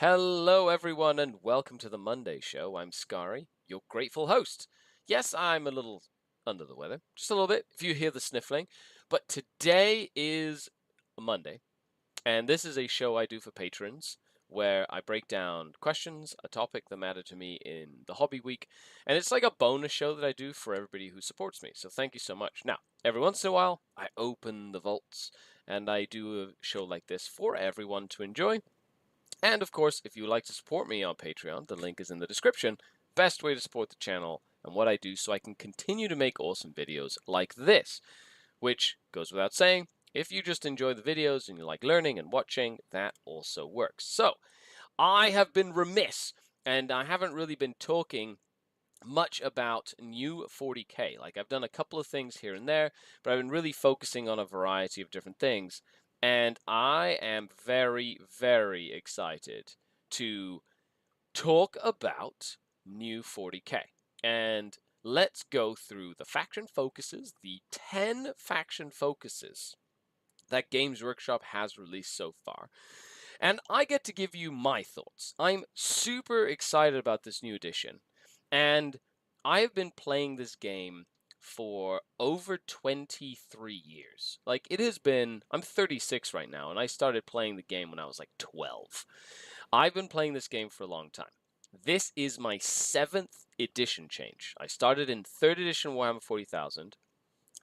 Hello, everyone, and welcome to the Monday Show. I'm Scary, your grateful host. Yes, I'm a little under the weather, just a little bit, if you hear the sniffling. But today is Monday, and this is a show I do for patrons where I break down questions, a topic that matter to me in the hobby week, and it's like a bonus show that I do for everybody who supports me. So thank you so much. Now, every once in a while, I open the vaults and I do a show like this for everyone to enjoy. And of course, if you would like to support me on Patreon, the link is in the description. Best way to support the channel and what I do so I can continue to make awesome videos like this. Which goes without saying, if you just enjoy the videos and you like learning and watching, that also works. So, I have been remiss, and I haven't really been talking much about new 40k. Like, I've done a couple of things here and there, but I've been really focusing on a variety of different things. And I am very, very excited to talk about new 40k. And let's go through the faction focuses, the 10 faction focuses that Games Workshop has released so far. And I get to give you my thoughts. I'm super excited about this new edition. And I have been playing this game for over 23 years. Like, it has been, I'm 36 right now, and I started playing the game when I was like 12. I've been playing this game for a long time. This is my 7th edition change. I started in 3rd edition Warhammer 40,000,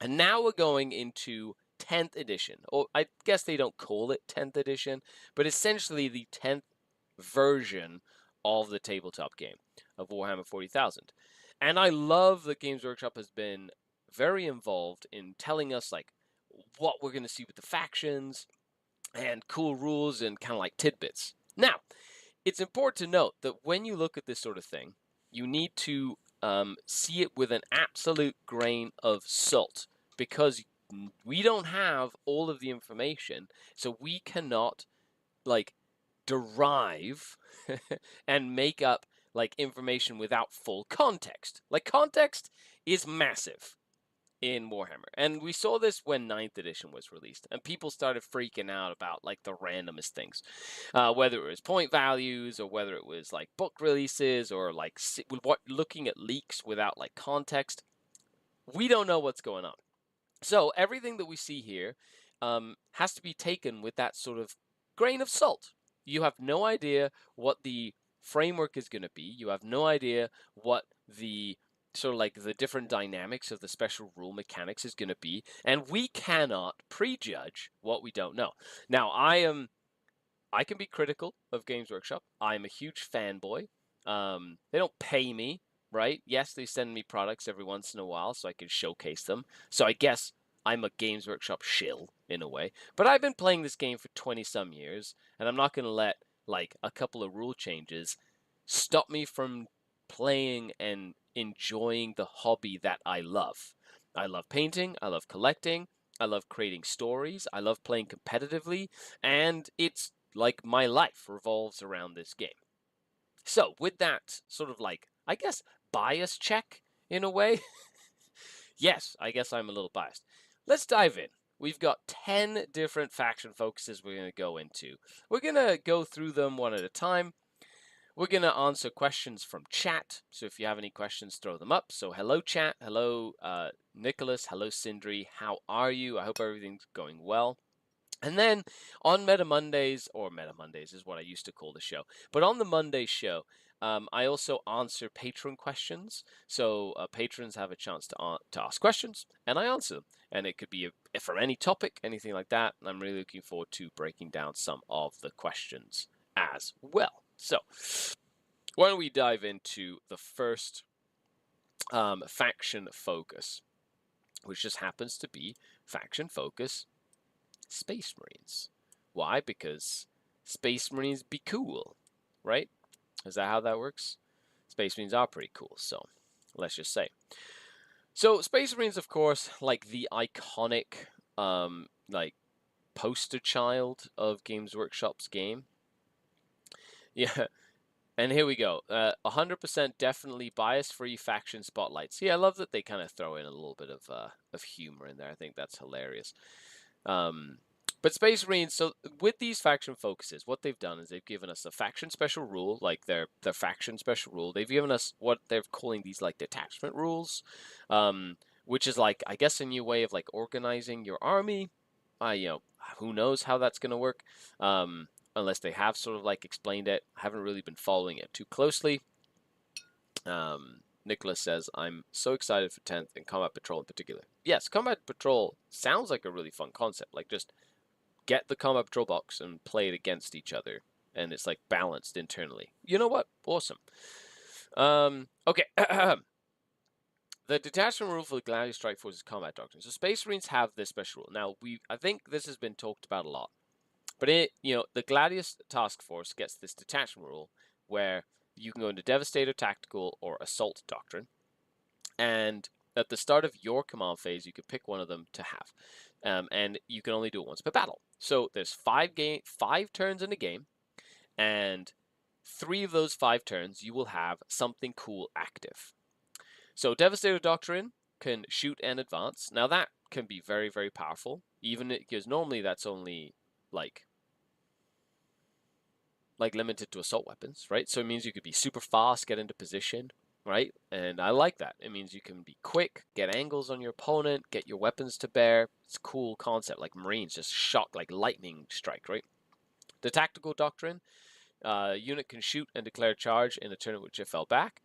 and now we're going into 10th edition. Or I guess they don't call it 10th edition, but essentially the 10th version of the tabletop game of Warhammer 40,000. And I love that Games Workshop has been very involved in telling us like what we're going to see with the factions and cool rules and kind of like tidbits. Now, it's important to note that when you look at this sort of thing, you need to see it with an absolute grain of salt, because we don't have all of the information, so we cannot like derive and make up like information without full context. Like, context is massive in Warhammer. And we saw this when 9th edition was released, and people started freaking out about like the randomest things, whether it was point values or whether it was like book releases or like looking at leaks without like context. We don't know what's going on. So everything that we see here has to be taken with that sort of grain of salt. You have no idea what the framework is going to be. You have no idea what the sort of like the different dynamics of the special rule mechanics is going to be, and we cannot prejudge what we don't know. Now, I can be critical of Games Workshop. I'm a huge fanboy. They don't pay me, right? Yes, they send me products every once in a while so I can showcase them. So I guess I'm a Games Workshop shill in a way. But I've been playing this game for 20 some years, and I'm not going to let like a couple of rule changes stop me from playing and enjoying the hobby that I love. I love painting, I love collecting, I love creating stories, I love playing competitively, and it's like my life revolves around this game. So, with that sort of like, I guess, bias check in a way, yes, I guess I'm a little biased. Let's dive in. We've got 10 different faction focuses we're going to go into. We're going to go through them one at a time. We're going to answer questions from chat. So if you have any questions, throw them up. So hello, chat. Hello, Nicholas. Hello, Sindri. How are you? I hope everything's going well. And then on Meta Mondays, or Meta Mondays is what I used to call the show, but on the Monday show, I also answer patron questions. So patrons have a chance to ask questions, and I answer them. And it could be from any topic, anything like that. And I'm really looking forward to breaking down some of the questions as well. So why don't we dive into the first faction focus, which just happens to be faction focus Space Marines. Why? Because Space Marines be cool, right? Is that how that works? Space Marines are pretty cool, so let's just say. So Space Marines, of course, like the iconic, like poster child of Games Workshop's game. Yeah, and here we go. 100% definitely bias-free faction spotlights. Yeah, I love that they kind of throw in a little bit of humor in there. I think that's hilarious. But Space Marines, so with these faction focuses, what they've done is they've given us a faction special rule, like their faction special rule. They've given us what they're calling these like detachment rules, which is like, I guess, a new way of like organizing your army. Who knows how that's going to work, unless they have sort of like explained it. I haven't really been following it too closely. Nicholas says, I'm so excited for 10th and Combat Patrol in particular. Yes, Combat Patrol sounds like a really fun concept. Like, just get the Combat Patrol box and play it against each other. And it's, like, balanced internally. You know what? Awesome. Okay. The detachment rule for the Gladiator Strike Force is Combat Doctrine. So Space Marines have this special rule. Now, I think this has been talked about a lot. But the Gladius Task Force gets this detachment rule where you can go into Devastator, Tactical, or Assault Doctrine. And at the start of your command phase, you can pick one of them to have. And you can only do it once per battle. So there's 5 turns in a game. And 3 of those 5 turns, you will have something cool active. So Devastator Doctrine can shoot and advance. Now that can be very, very powerful. Even because normally that's only like limited to assault weapons, right? So it means you could be super fast, get into position, right? And I like that. It means you can be quick, get angles on your opponent, get your weapons to bear. It's a cool concept, like Marines, just shock, like lightning strike, right? The Tactical Doctrine, unit can shoot and declare charge in a turn in which it fell back.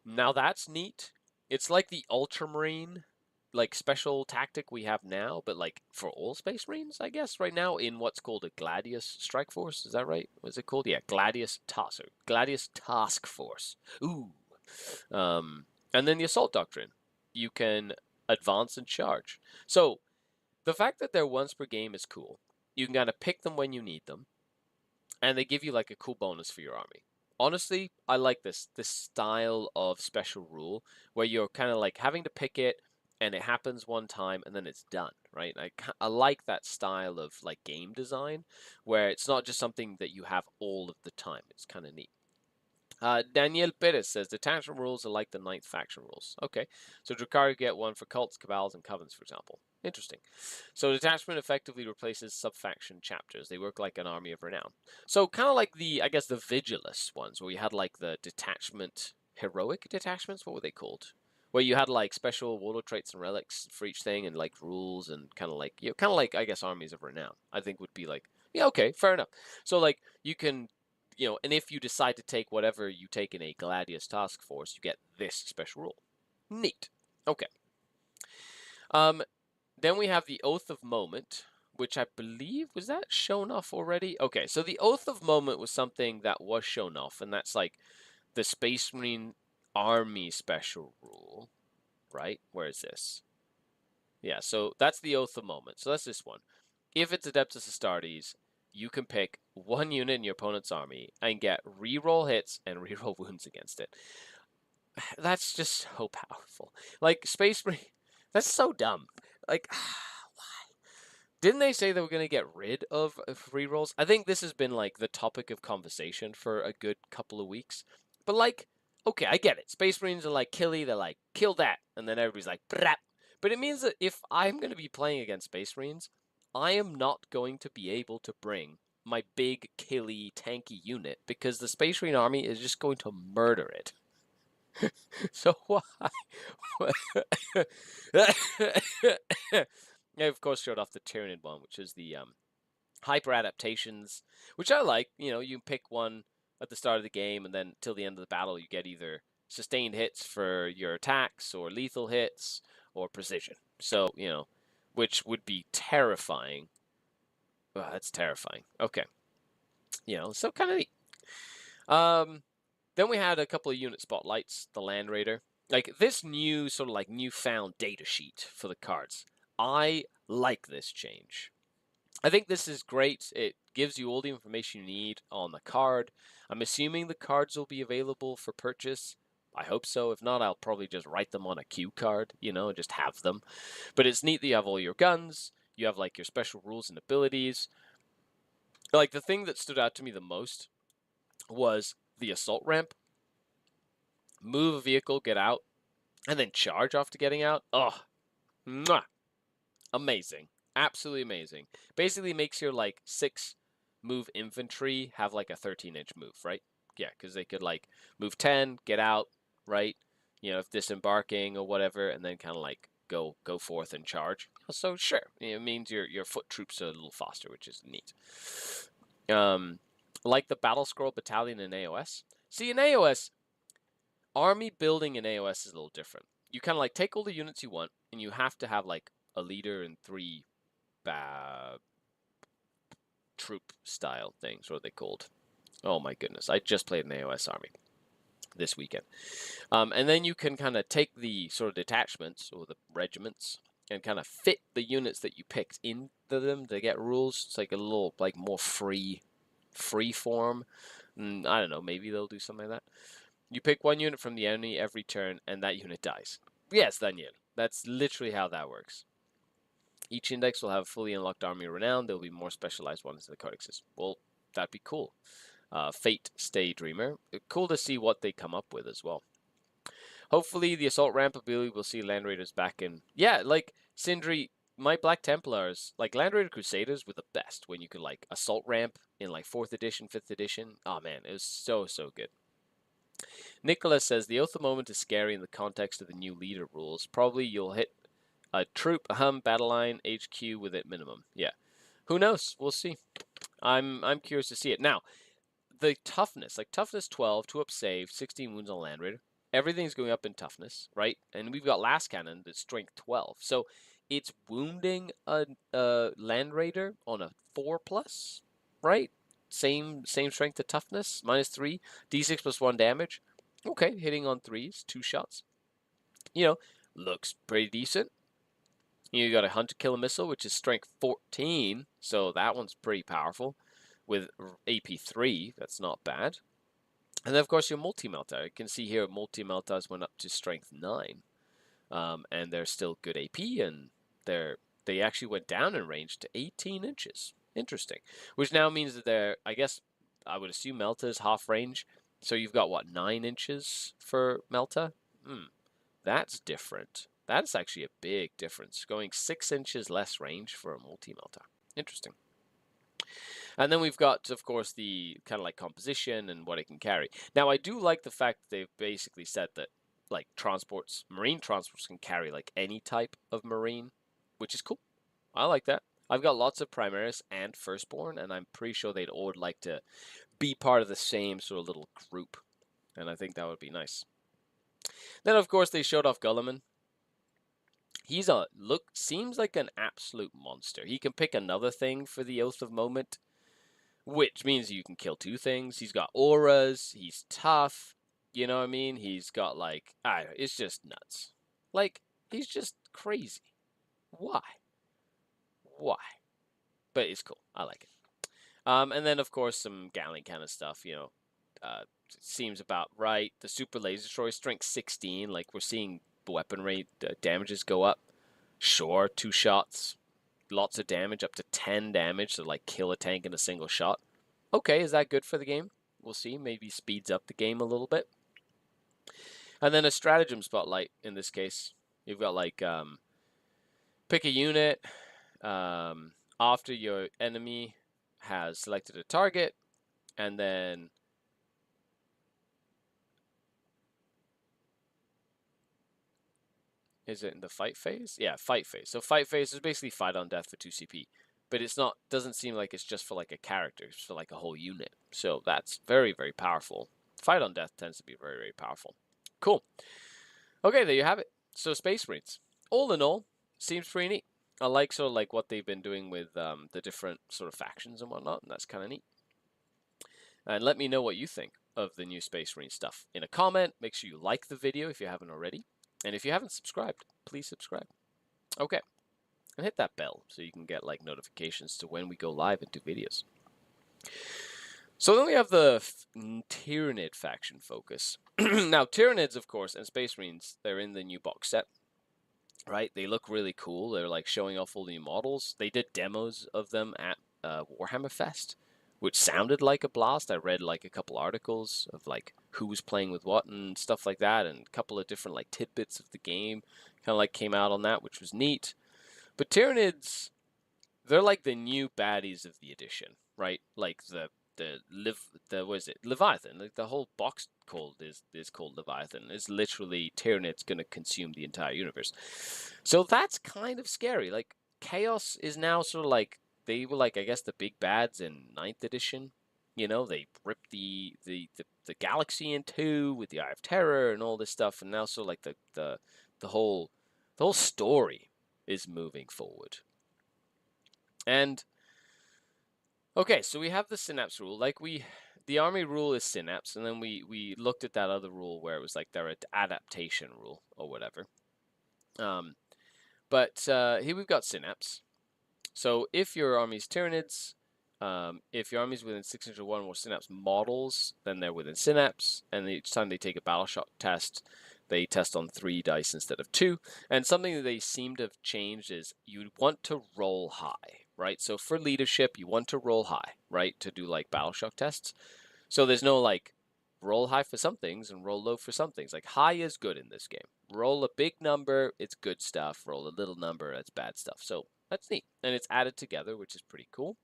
Now that's neat. It's like the Ultramarine like special tactic we have now, but like for all Space Marines, I guess, right now in what's called a Gladius Strike Force. Is that right? What's it called? Yeah, Gladius Task Force. Ooh. And then the Assault Doctrine. You can advance and charge. So the fact that they're once per game is cool. You can kind of pick them when you need them, and they give you like a cool bonus for your army. Honestly, I like this style of special rule where you're kind of like having to pick it and it happens one time and then it's done, right? I like that style of like game design where it's not just something that you have all of the time. It's kind of neat. Daniel Perez says detachment rules are like the ninth faction rules. Okay, so Drakkari get one for cults, cabals, and covens, for example. Interesting. So detachment effectively replaces sub-faction chapters. They work like an army of renown. So kind of like I guess the Vigilus ones, where you had like the detachment, heroic detachments. What were they called? Where you had like special warlord traits and relics for each thing, and like rules, and kind of like I guess armies of renown. I think would be like, yeah, okay, fair enough. So like you can. And if you decide to take whatever you take in a Gladius Task Force, you get this special rule. Neat. Okay. Then we have the Oath of Moment, which I believe, was that shown off already? Okay, so the Oath of Moment was something that was shown off, and that's like the Space Marine Army special rule, right? Where is this? Yeah, so that's the Oath of Moment. So that's this one. If it's Adeptus Astartes, you can pick one unit in your opponent's army and get reroll hits and reroll wounds against it. That's just so powerful. Like, Space Marine, that's so dumb. Like, why? Didn't they say they were going to get rid of rerolls? I think this has been, like, the topic of conversation for a good couple of weeks. But, like, okay, I get it. Space Marines are like, killy, they're like, kill that. And then everybody's like, brap. But it means that if I'm going to be playing against Space Marines, I am not going to be able to bring my big, killy, tanky unit because the Space Marine army is just going to murder it. So why? I, of course, showed off the Tyranid one, which is the hyper adaptations, which I like. You pick one at the start of the game, and then till the end of the battle, you get either sustained hits for your attacks, or lethal hits, or precision. So, which would be terrifying. Wow, that's terrifying. Okay. So kind of neat. Then we had a couple of unit spotlights, the Land Raider. Like, this new, sort of like newfound data sheet for the cards. I like this change. I think this is great. It gives you all the information you need on the card. I'm assuming the cards will be available for purchase. I hope so. If not, I'll probably just write them on a cue card, and just have them. But it's neat that you have all your guns. You have, like, your special rules and abilities. Like, the thing that stood out to me the most was the assault ramp. Move a vehicle, get out, and then charge after getting out. Oh, mwah, amazing. Absolutely amazing. Basically makes your like 6 move infantry have like a 13-inch move, right? Yeah, because they could like move 10, get out, right? You know, if disembarking or whatever, and then kind of like go forth and charge. So sure, it means your foot troops are a little faster, which is neat. Like the Battle Scroll Battalion in AOS. See, in AOS, army building in AOS is a little different. You kind of like take all the units you want, and you have to have like a leader and 3 troop style things. What are they called? Oh my goodness! I just played an AOS army this weekend, and then you can kind of take the sort of detachments or the regiments and kind of fit the units that you picked into them to get rules. It's like a little like more free form. I don't know. Maybe they'll do something like that. You pick one unit from the enemy every turn, and that unit dies. Yes, Daniel. That's literally how that works. Each index will have a fully unlocked army renown. There will be more specialized ones in the codexes. Well, that'd be cool. Fate Stay Dreamer. Cool to see what they come up with as well. Hopefully, the assault ramp ability will see Land Raiders back in. Yeah, like Sindri, my Black Templars, like Land Raider Crusaders were the best when you could like assault ramp in like 4th edition, 5th edition. Oh man, it was so good. Nicholas says the Oath of Moment is scary in the context of the new leader rules. Probably you'll hit a troop, battle line, HQ with it minimum. Yeah. Who knows? We'll see. I'm curious to see it. Now, the toughness, like toughness 12, 2 up save, 16 wounds on Land Raider. Everything's going up in toughness, right? And we've got Last Cannon that's strength 12. So it's wounding a Land Raider on a 4+, right? Same strength to toughness, -3, D6 plus 1 damage. Okay, hitting on 3s, 2 shots. You know, looks pretty decent. You got a Hunter Killer Missile, which is strength 14, so that one's pretty powerful. With AP 3, that's not bad. And then, of course, your Multi-Melta. You can see here Multi-Meltas went up to strength 9. And they're still good AP, and they actually went down in range to 18 inches. Interesting. Which now means that they're, I guess, I would assume Melta is half range. So you've got, what, 9 inches for Melta? That's different. That's actually a big difference. Going 6 inches less range for a multi-melta. Interesting. And then we've got, of course, the kind of like composition and what it can carry. Now, I do like the fact that they've basically said that, like, marine transports can carry, like, any type of marine, which is cool. I like that. I've got lots of Primaris and Firstborn, and I'm pretty sure they'd all like to be part of the same sort of little group. And I think that would be nice. Then, of course, they showed off Gulliman. He's seems like an absolute monster. He can pick another thing for the Oath of Moment, which means you can kill 2 things. He's got auras. He's tough. You know what I mean? He's got like, it's just nuts. Like, he's just crazy. Why? But it's cool. I like it. And then, of course, some Gatling kind of stuff, you know. Seems about right. The Super Laser Destroyer, strength 16. Like, we're seeing weapon rate damages go up. Sure, 2 shots. Lots of damage, up to 10 damage, so like kill a tank in a single shot. Okay, is that good for the game? We'll see. Maybe speeds up the game a little bit. And then a stratagem spotlight in this case. You've got like pick a unit after your enemy has selected a target, and then is it in the fight phase? Yeah, fight phase. So fight phase is basically fight on death for 2 CP. But it's not, doesn't seem like it's just for like a character, it's for like a whole unit. So that's very, very powerful. Fight on death tends to be very, very powerful. Cool. Okay, there you have it. So Space Marines. All in all, seems pretty neat. I like sort of like what they've been doing with the different sort of factions and whatnot, and that's kind of neat. And let me know what you think of the new Space Marine stuff in a comment. Make sure you like the video if you haven't already. And if you haven't subscribed, please subscribe. Okay. And hit that bell so you can get like notifications to when we go live and do videos. So then we have the Tyranid faction focus. Now, Tyranids, of course, and Space Marines, they're in the new box set. Right? They look really cool. They're like showing off all the new models. They did demos of them at Warhammer Fest, which sounded like a blast. I read like a couple articles of like who was playing with what and stuff like that, and a couple of different like tidbits of the game kind of like came out on that, which was neat. But Tyranids, they're like the new baddies of the edition, right? Like what is it? Leviathan. Like the whole box is called Leviathan. It's literally Tyranids going to consume the entire universe. So that's kind of scary. Like Chaos is now sort of like they were like I guess the big bads in 9th edition. You know, they ripped the galaxy in two with the Eye of Terror and all this stuff, and now sort of like the whole story is moving forward. And okay, so we have the synapse rule. The army rule is synapse, and then we looked at that other rule where it was like their adaptation rule or whatever. But here we've got synapse. So if your army's Tyranids, if your army's within 601 more synapse models, then they're within synapse, and each time they take a battle shock test, they test on 3 dice instead of 2. And something that they seem to have changed is you want to roll high, right? So for leadership, you want to roll high, right? To do like battle shock tests. So there's no like roll high for some things and roll low for some things. Like high is good in this game. Roll a big number, it's good stuff. Roll a little number, that's bad stuff. So that's neat. And it's added together, which is pretty cool.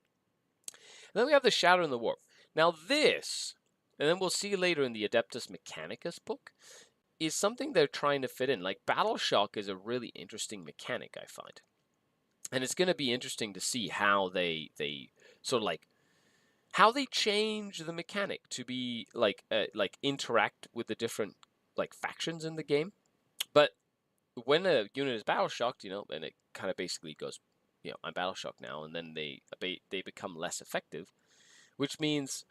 And then we have the Shadow and the Warp. Now this, and then we'll see later in the Adeptus Mechanicus book, is something they're trying to fit in. Like Battle Shock is a really interesting mechanic, I find. And it's going to be interesting to see how they sort of like how they change the mechanic to be like interact with the different like factions in the game. But when a unit is battle shocked, you know, and it kind of basically goes, you know, I'm battle shocked now, and then they become less effective, which means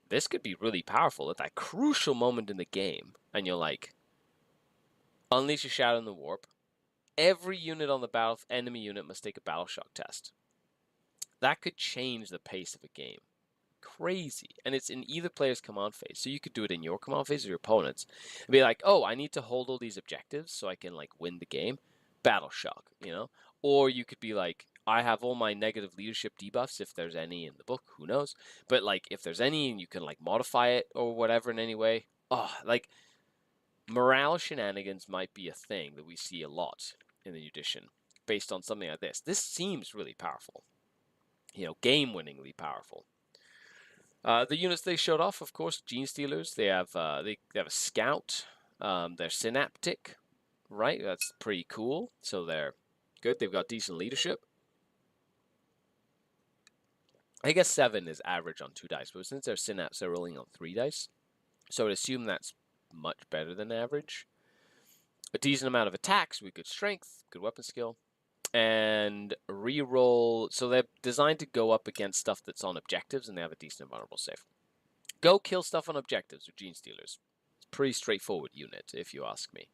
this could be really powerful at that crucial moment in the game, and you're like, unleash your Shadow and the Warp. Every unit on the battle, enemy unit must take a battle shock test. That could change the pace of a game. Crazy. And it's in either player's command phase. So you could do it in your command phase or your opponent's. And be like, oh, I need to hold all these objectives so I can like win the game. Battle shock, you know? Or you could be like, I have all my negative leadership debuffs if there's any in the book, who knows? But like if there's any and you can like modify it or whatever in any way. Oh, like morale shenanigans might be a thing that we see a lot in the edition based on something like this. This seems really powerful. You know, game-winningly powerful. The units they showed off, of course, Gene Stealers. They have a Scout. They're Synaptic, right? That's pretty cool. So they're good. They've got decent leadership. I guess 7 is average on 2 dice, but since they're Synapse, they're rolling on 3 dice. So I'd assume that's much better than average. A decent amount of attacks with good strength, good weapon skill, and reroll. So they're designed to go up against stuff that's on objectives, and they have a decent vulnerable save. Go kill stuff on objectives with Gene Stealers. It's a pretty straightforward unit, if you ask me.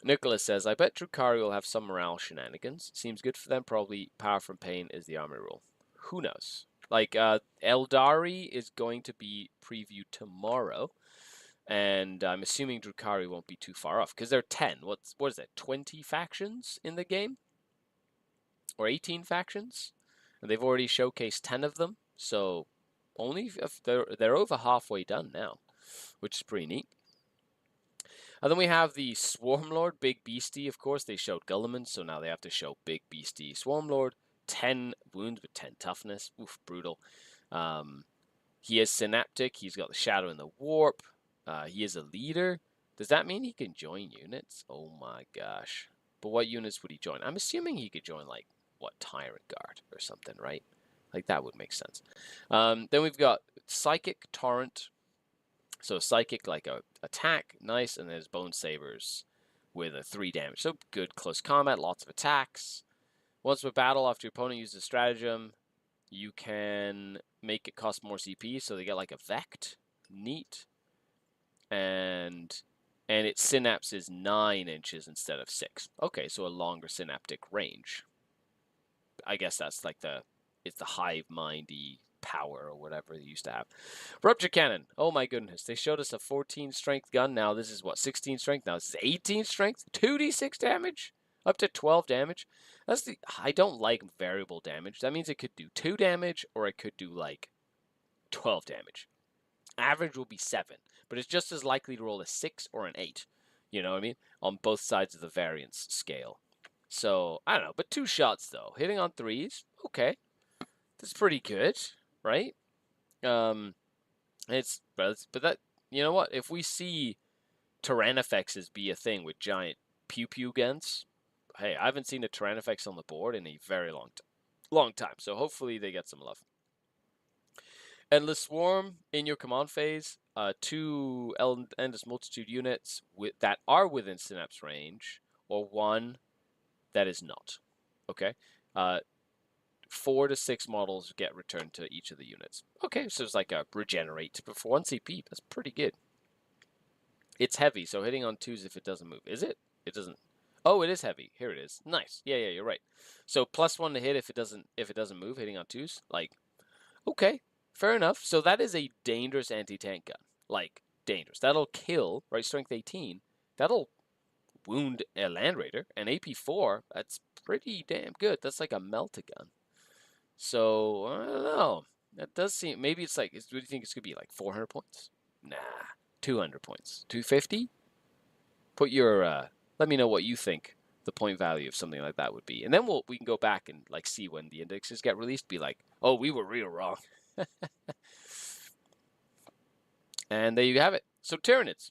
Nicholas says, I bet Drukhari will have some morale shenanigans. Seems good for them. Probably Power from Pain is the army rule. Who knows? Like, Eldari is going to be previewed tomorrow. And I'm assuming Drukhari won't be too far off, because there are 10. What is it, 20 factions in the game? Or 18 factions? And they've already showcased 10 of them, so only if they're over halfway done now, which is pretty neat. And then we have the Swarmlord, Big Beastie, of course. They showed Gulliman, so now they have to show Big Beastie Swarmlord. 10 wounds with 10 toughness. Oof, brutal. He is Synaptic. He's got the Shadow and the Warp. He is a leader. Does that mean he can join units? Oh my gosh. But what units would he join? I'm assuming he could join, like, what, Tyrant Guard or something, right? Like, that would make sense. Then we've got Psychic Torrent. So Psychic, like a attack, nice, and there's Bone Sabers with a 3 damage. So good close combat, lots of attacks. Once per battle, after your opponent uses a stratagem, you can make it cost more CP, so they get like a Vect. Neat. And its synapse is 9 inches instead of 6. Okay, so a longer synaptic range. I guess that's like it's the hive mindy power or whatever they used to have. Rupture Cannon. Oh my goodness. They showed us a 14 strength gun. Now this is what, 16 strength? Now this is 18 strength? 2d6 damage? Up to 12 damage? I don't like variable damage. That means it could do 2 damage or it could do like 12 damage. Average will be 7, but it's just as likely to roll a 6 or an 8. You know what I mean? On both sides of the variance scale. So, I don't know. But 2 shots, though. Hitting on 3s, okay. That's pretty good, right? But that, you know what? If we see Tyrannifexes be a thing with giant pew-pew guns, hey, I haven't seen a Tyrannifex on the board in a very long time. So hopefully they get some love. Endless Swarm in your command phase, 2 Endless Multitude units that are within Synapse range, or 1 that is not. Okay? 4 to 6 models get returned to each of the units. Okay, so it's like a regenerate, but for 1 CP, that's pretty good. It's heavy, so hitting on 2s if it doesn't move. Is it? It doesn't. Oh, it is heavy. Here it is. Nice. Yeah, you're right. So +1 to hit if it doesn't move, hitting on 2s. Like, okay, fair enough. So that is a dangerous anti-tank gun. Like, dangerous. That'll kill, right? Strength 18. That'll wound a Land Raider. And AP4, that's pretty damn good. That's like a melt-a-gun. So, I don't know. That does seem, maybe it's like, what do you think it's going to be, like 400 points? Nah, 200 points. 250? Put your, let me know what you think the point value of something like that would be. And then we can go back and like see when the indexes get released, be like, oh, we were real wrong. And there you have it. So Tyranids.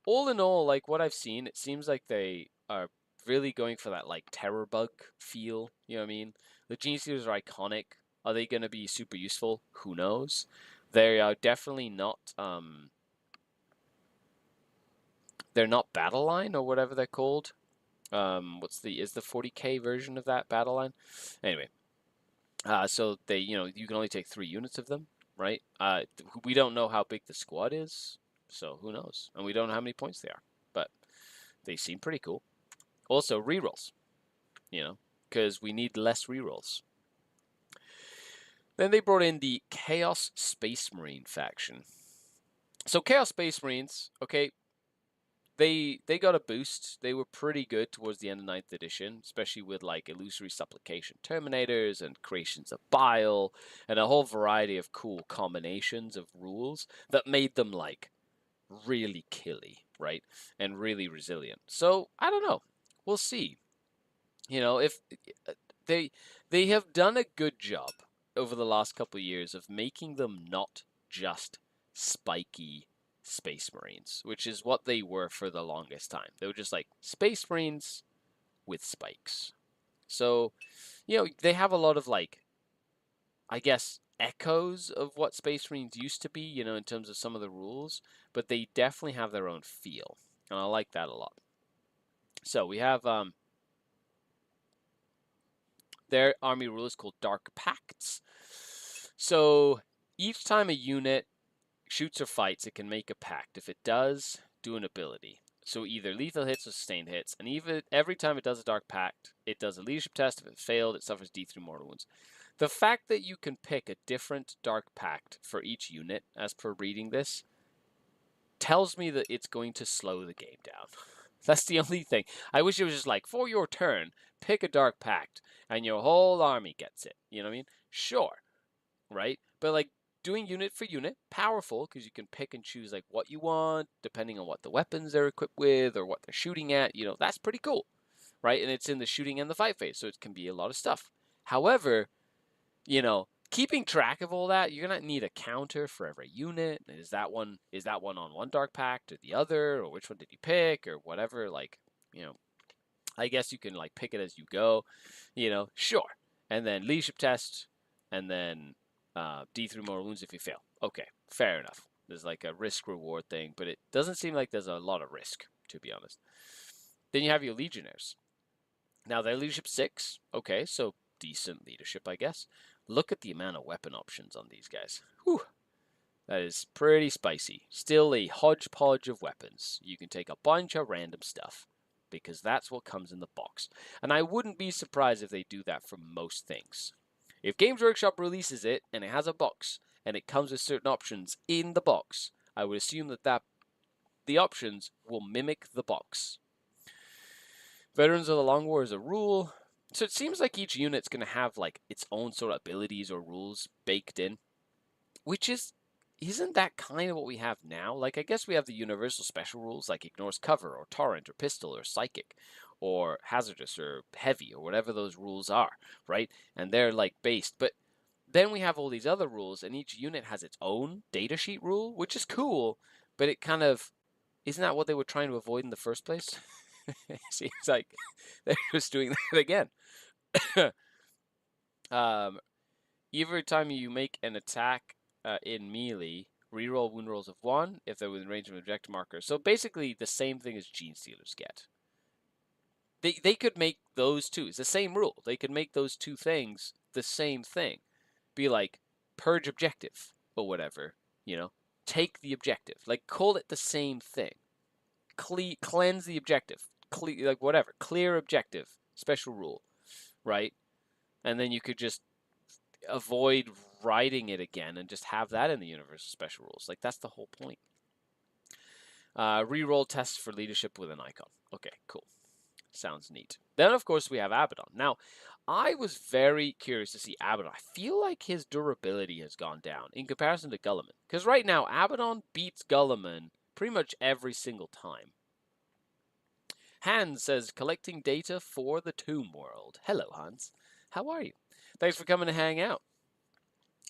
All in all, like what I've seen, it seems like they are really going for that like terror bug feel. You know what I mean? The Gene Stealers are iconic. Are they going to be super useful? Who knows? They are definitely not. They're not battle line or whatever they're called. Is the 40k version of that battle line? Anyway, so they, you can only take 3 units of them, right? We don't know how big the squad is, so who knows? And we don't know how many points they are, but they seem pretty cool. Also, rerolls, because we need less rerolls. Then they brought in the Chaos Space Marine faction. So Chaos Space Marines, okay, they got a boost. They were pretty good towards the end of 9th edition, especially with like Illusory Supplication Terminators and Creations of Bile and a whole variety of cool combinations of rules that made them like really killy, right? And really resilient. So, I don't know. We'll see. If they have done a good job over the last couple of years of making them not just spiky Space Marines, which is what they were for the longest time. They were just like Space Marines with spikes. So, they have a lot of like, I guess, echoes of what Space Marines used to be, in terms of some of the rules, but they definitely have their own feel. And I like that a lot. So we have their army rule is called Dark Pacts. So each time a unit shoots or fights, it can make a pact. If it does, do an ability. So either lethal hits or sustained hits. And even every time it does a Dark Pact, it does a leadership test. If it failed, it suffers D3 mortal wounds. The fact that you can pick a different Dark Pact for each unit, as per reading this, tells me that it's going to slow the game down. That's the only thing. I wish it was just like, for your turn, pick a Dark Pact, and your whole army gets it. You know what I mean? Sure, right? But like, doing unit for unit, powerful, because you can pick and choose like what you want, depending on what the weapons they're equipped with or what they're shooting at. That's pretty cool, right? And it's in the shooting and the fight phase, so it can be a lot of stuff. However, keeping track of all that, you're gonna need a counter for every unit. Is that one on one Dark Pact or the other, or which one did you pick, or whatever? Like, I guess you can like pick it as you go. Sure. And then leadership test, and then D3 more wounds if you fail. Okay, fair enough. There's like a risk-reward thing, but it doesn't seem like there's a lot of risk, to be honest. Then you have your Legionnaires. Now, they're leadership 6. Okay, so decent leadership, I guess. Look at the amount of weapon options on these guys. Whew. That is pretty spicy. Still a hodgepodge of weapons. You can take a bunch of random stuff, because that's what comes in the box. And I wouldn't be surprised if they do that for most things. If Games Workshop releases it and it has a box and it comes with certain options in the box, I would assume that the options will mimic the box. Veterans of the Long War is a rule. So it seems like each unit's going to have like its own sort of abilities or rules baked in, which is isn't that kind of what we have now? Like, I guess we have the universal special rules, like ignores cover, or torrent, or pistol, or psychic, or hazardous, or heavy, or whatever those rules are, right? And they're like based. But then we have all these other rules, and each unit has its own datasheet rule, which is cool, but it kind of isn't that what they were trying to avoid in the first place? It seems like they're just doing that again. Every time you make an attack in melee, reroll wound rolls of 1 if they're within range of an objective marker. So basically the same thing as Gene Stealers get. They could make those two. It's the same rule. They could make those two things the same thing. Be like purge objective or whatever, you know. Take the objective. Like call it the same thing. Cleanse the objective. Like whatever. Clear objective. Special rule, right? And then you could just avoid writing it again and just have that in the universal special rules. Like that's the whole point. Reroll tests for leadership with an icon. Okay, cool. Sounds neat. Then of course we have Abaddon. Now, I was very curious to see Abaddon. I feel like his durability has gone down in comparison to Gulliman. Because right now, Abaddon beats Gulliman pretty much every single time. Hans says, collecting data for the Tomb World. Hello, Hans. How are you? Thanks for coming to hang out.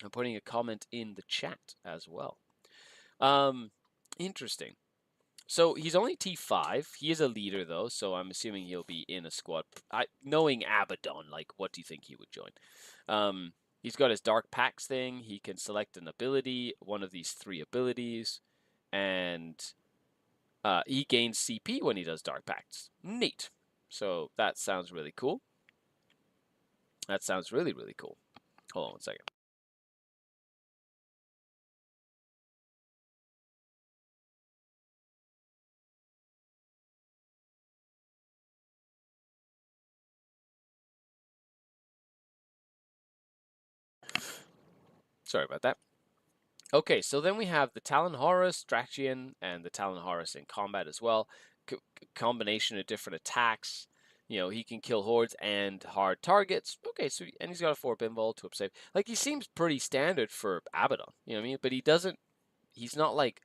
I'm putting a comment in the chat as well. Interesting. So he's only T5. He is a leader, though, so I'm assuming he'll be in a squad. Knowing Abaddon, like, what do you think he would join? He's got his Dark Pacts thing. He can select an ability, one of these 3 abilities, and he gains CP when he does Dark Pacts. Neat. So that sounds really cool. That sounds really, really cool. Hold on one second. Sorry about that. Okay, so then we have the Talon Horus, Drachian, and the Talon Horus in combat as well. Combination of different attacks. You know, he can kill hordes and hard targets. Okay, so and he's got a 4 pinball, 2 up save. Like he seems pretty standard for Abaddon. You know what I mean? But he doesn't. He's not like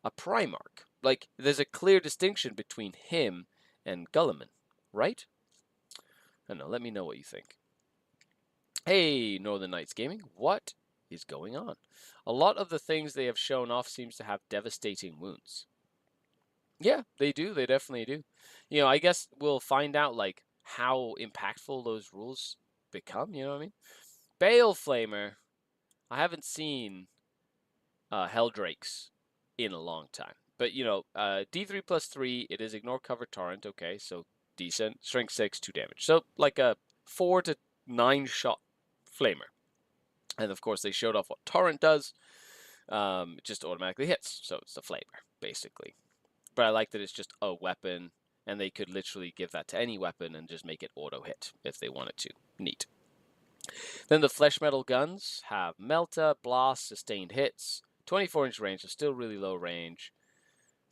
a Primarch. Like there's a clear distinction between him and Gulliman, right? I don't know. Let me know what you think. Hey, Northern Knights Gaming, what is going on? A lot of the things they have shown off seems to have devastating wounds. Yeah, they do. They definitely do. You know, I guess we'll find out like how impactful those rules become. You know what I mean? Bale Flamer. I haven't seen Helldrakes in a long time, but you know, D3 plus 3. It is ignore cover torrent. Okay, so decent. Strength 6, 2 damage. So like a 4 to 9 shot Flamer. And of course, they showed off what torrent does. It just automatically hits, so it's the flavor, basically. But I like that it's just a weapon, and they could literally give that to any weapon and just make it auto-hit if they wanted to. Neat. Then the flesh metal guns have Melta, Blast, Sustained Hits, 24-inch range, so still really low range.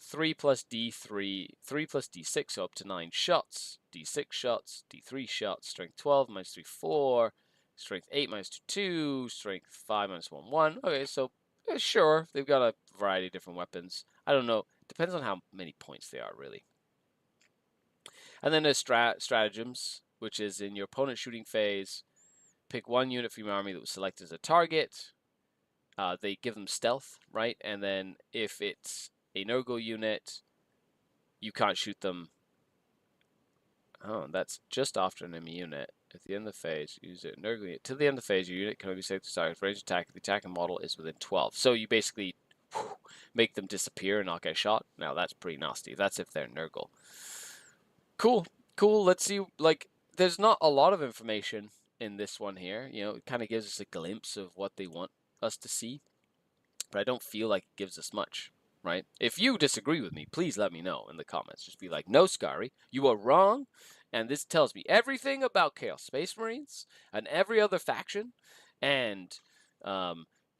3 plus D3, 3 plus D6, so up to 9 shots. D6 shots, D3 shots, strength 12, minus 3, 4. Strength 8 minus 2, 2. Strength 5 minus 1, 1. Okay, so sure, they've got a variety of different weapons. I don't know. Depends on how many points they are, really. And then there's stratagems, which is in your opponent's shooting phase. Pick one unit from your army that was selected as a target. They give them stealth, right? And then if it's a Nurgle unit, you can't shoot them. Oh, that's just after an enemy unit. At the end of the phase, use it. Nurgle unit. Till the end of the phase, your unit can only be saved to target. Range attack if the attacking model is within 12. So you basically make them disappear and not get shot. Now that's pretty nasty. That's if they're Nurgle. Cool. Cool. Let's see. Like, there's not a lot of information in this one here. You know, it kind of gives us a glimpse of what they want us to see. But I don't feel like it gives us much. Right? If you disagree with me, please let me know in the comments. Just be like, no, Scary, you are wrong. And this tells me everything about Chaos Space Marines and every other faction. And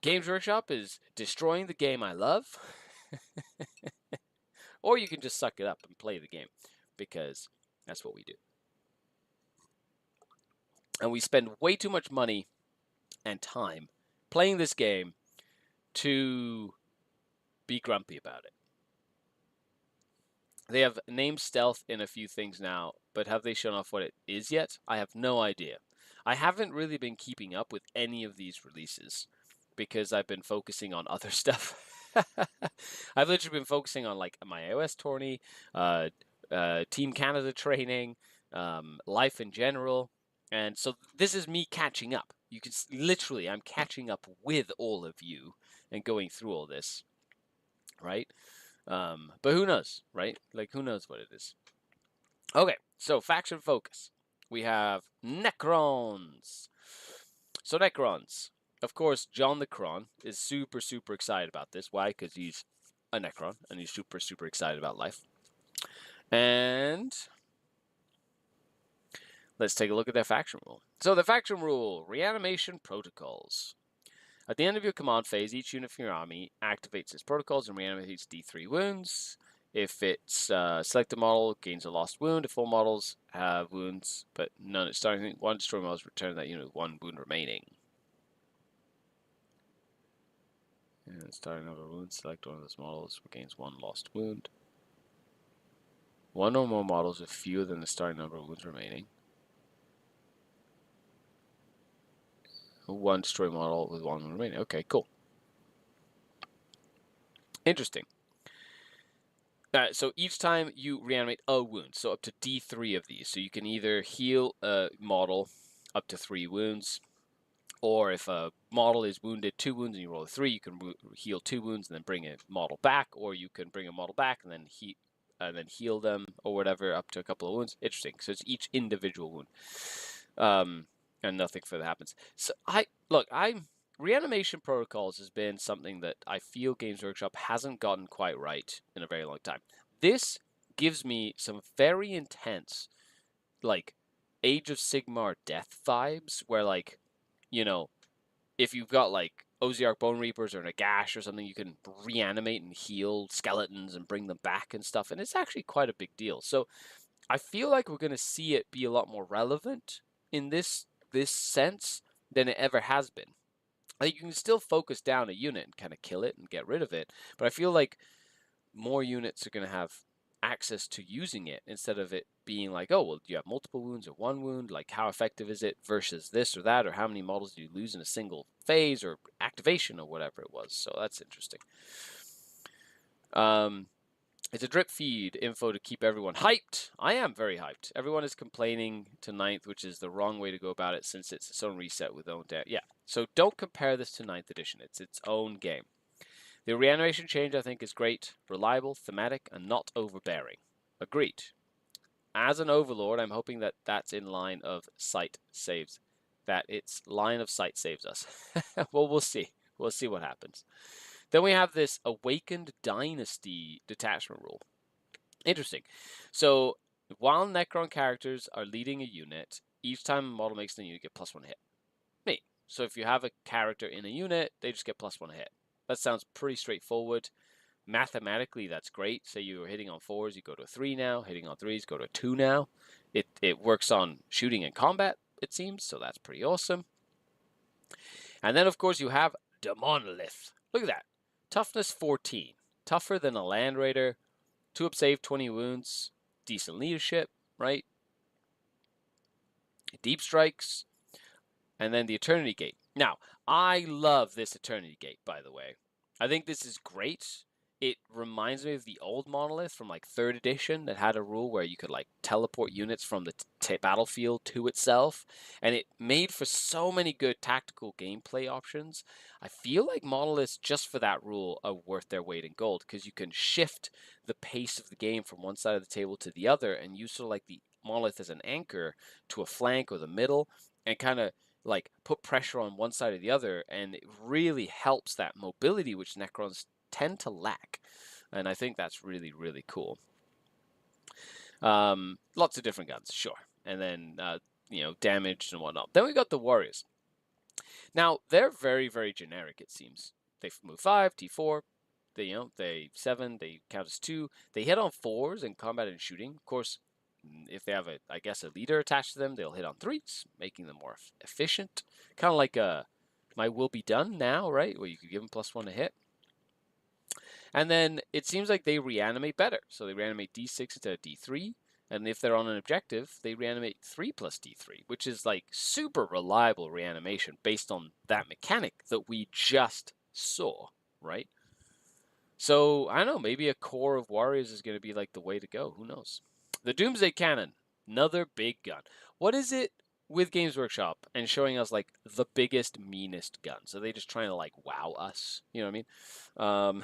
Games Workshop is destroying the game I love. Or you can just suck it up and play the game. Because that's what we do. And we spend way too much money and time playing this game to be grumpy about it. They have named stealth in a few things now, but have they shown off what it is yet? I have no idea. I haven't really been keeping up with any of these releases because I've been focusing on other stuff. I've literally been focusing on like my iOS tourney, Team Canada training, life in general, and so this is me catching up. You can literally, I'm catching up with all of you and going through all this, right? But who knows, right? Like, who knows what it is? Okay, so faction focus. We have Necrons. So Necrons. Of course, John the Cron is super, super excited about this. Why? Because he's a Necron, and he's super, super excited about life. And let's take a look at their faction rule. So the faction rule, reanimation protocols. At the end of your command phase, each unit from your army activates its protocols and reanimates D3 wounds. If it's selected model, gains a lost wound. If all models have wounds, but none at starting, one destroy models return that unit with 1 wound remaining. And starting number of wounds, select one of those models, gains 1 lost wound. 1 or more models with fewer than the starting number of wounds remaining. 1 destroy model with 1 wound remaining. Okay, cool. Interesting. So each time you reanimate a wound, so up to D3 of these. So you can either heal a model up to 3 wounds, or if a model is wounded 2 wounds and you roll a 3, you can heal 2 wounds and then bring a model back, or you can bring a model back and then heal them or whatever up to a couple of wounds. Interesting. So it's each individual wound, and nothing further happens. So reanimation protocols has been something that I feel Games Workshop hasn't gotten quite right in a very long time. This gives me some very intense, like, Age of Sigmar death vibes, where, like, you know, if you've got, like, Oziark Bone Reapers or Nagash or something, you can reanimate and heal skeletons and bring them back and stuff, and it's actually quite a big deal. So I feel like we're going to see it be a lot more relevant in this sense than it ever has been. Like, you can still focus down a unit and kind of kill it and get rid of it, but I feel like more units are going to have access to using it instead of it being like, oh, well, do you have multiple wounds or 1 wound? Like, how effective is it versus this or that? Or how many models do you lose in a single phase or activation or whatever it was? So that's interesting. It's a drip feed info to keep everyone hyped. I am very hyped. Everyone is complaining to 9th, which is the wrong way to go about it since it's its own reset with own yeah. So don't compare this to 9th edition. It's its own game. The reanimation change, I think, is great, reliable, thematic, and not overbearing. Agreed. As an overlord, I'm hoping that that's in line of sight saves, that its line of sight saves us. Well, we'll see. We'll see what happens. Then we have this Awakened Dynasty detachment rule. Interesting. So while Necron characters are leading a unit, each time a model makes the unit, get +1 hit. Neat. So if you have a character in a unit, they just get +1 hit. That sounds pretty straightforward. Mathematically, that's great. Say you were hitting on 4s, you go to a 3 now. Hitting on 3s, go to a 2 now. It works on shooting and combat, it seems, so that's pretty awesome. And then, of course, you have Demonolith. Look at that. Toughness 14. Tougher than a Land Raider. 2-up save, 20 wounds. Decent leadership, right? Deep strikes. And then the Eternity Gate. Now, I love this Eternity Gate, by the way. I think this is great. It reminds me of the old Monolith from, like, 3rd edition that had a rule where you could, like, teleport units from the battlefield to itself. And it made for so many good tactical gameplay options. I feel like Monoliths, just for that rule, are worth their weight in gold, because you can shift the pace of the game from one side of the table to the other and use sort of like the Monolith as an anchor to a flank or the middle, and kind of like put pressure on one side or the other, and it really helps that mobility which Necrons tend to lack, and I think that's really, really cool. Lots of different guns, sure, and then damage and whatnot. Then we got the Warriors. Now they're very, very generic. It seems they move 5, T4. They 7. They count as 2. They hit on 4s in combat and shooting. Of course, if they have a leader attached to them, they'll hit on 3s, making them more efficient. Kind of like a my will be done now, right? Well, you could give them +1 to hit. And then it seems like they reanimate better. So they reanimate D6 instead of D3. And if they're on an objective, they reanimate 3 plus D3, which is like super reliable reanimation based on that mechanic that we just saw, right? So I don't know, maybe a core of warriors is going to be like the way to go. Who knows? The Doomsday Cannon, another big gun. What is it with Games Workshop and showing us like the biggest, meanest guns? Are they just trying to like wow us? You know what I mean?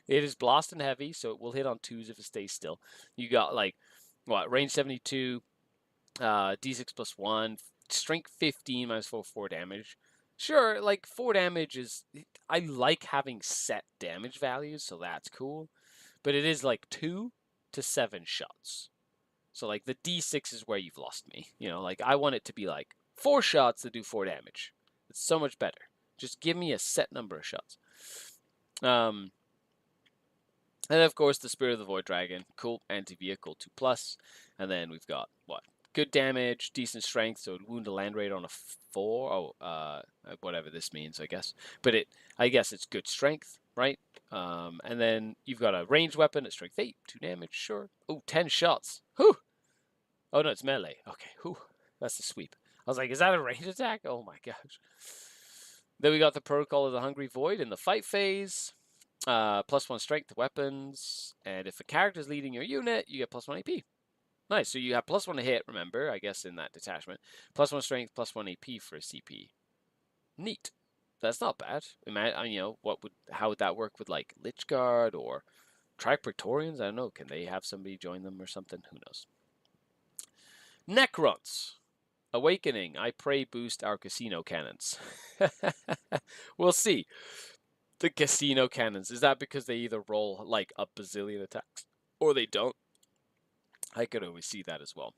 It is blast and heavy, so it will hit on 2s if it stays still. You got like, what, range 72, d6 plus 1, strength 15 minus 4 damage. Sure, like 4 damage is, I like having set damage values, so that's cool. But it is like 2 to 7 shots. So like the d6 is where you've lost me. You know, like I want it to be like 4 shots that do 4 damage. It's so much better. Just give me a set number of shots. And then, of course, the Spirit of the Void Dragon, cool, anti-vehicle 2+. And then we've got, what, good damage, decent strength, so it wound a land raider on a 4. Whatever this means, I guess. But I guess it's good strength, right? And then you've got a ranged weapon at strength 8, 2 damage, sure. Oh, 10 shots. Whew! Oh, no, it's melee. Okay, whew. That's the sweep. I was like, is that a ranged attack? Oh, my gosh. Then we got the Protocol of the Hungry Void in the fight phase. +1 strength to weapons, and if a character is leading your unit, you get +1 AP. Nice, so you have +1 to hit, remember, I guess, in that detachment. +1 strength, +1 AP for a CP. Neat. That's not bad. You know, how would that work with, like, Lich Guard or Tri-Praetorians? I don't know. Can they have somebody join them or something? Who knows? Necrons. Awakening. I pray boost our casino cannons. We'll see. The casino cannons. Is that because they either roll like a bazillion attacks or they don't? I could always see that as well.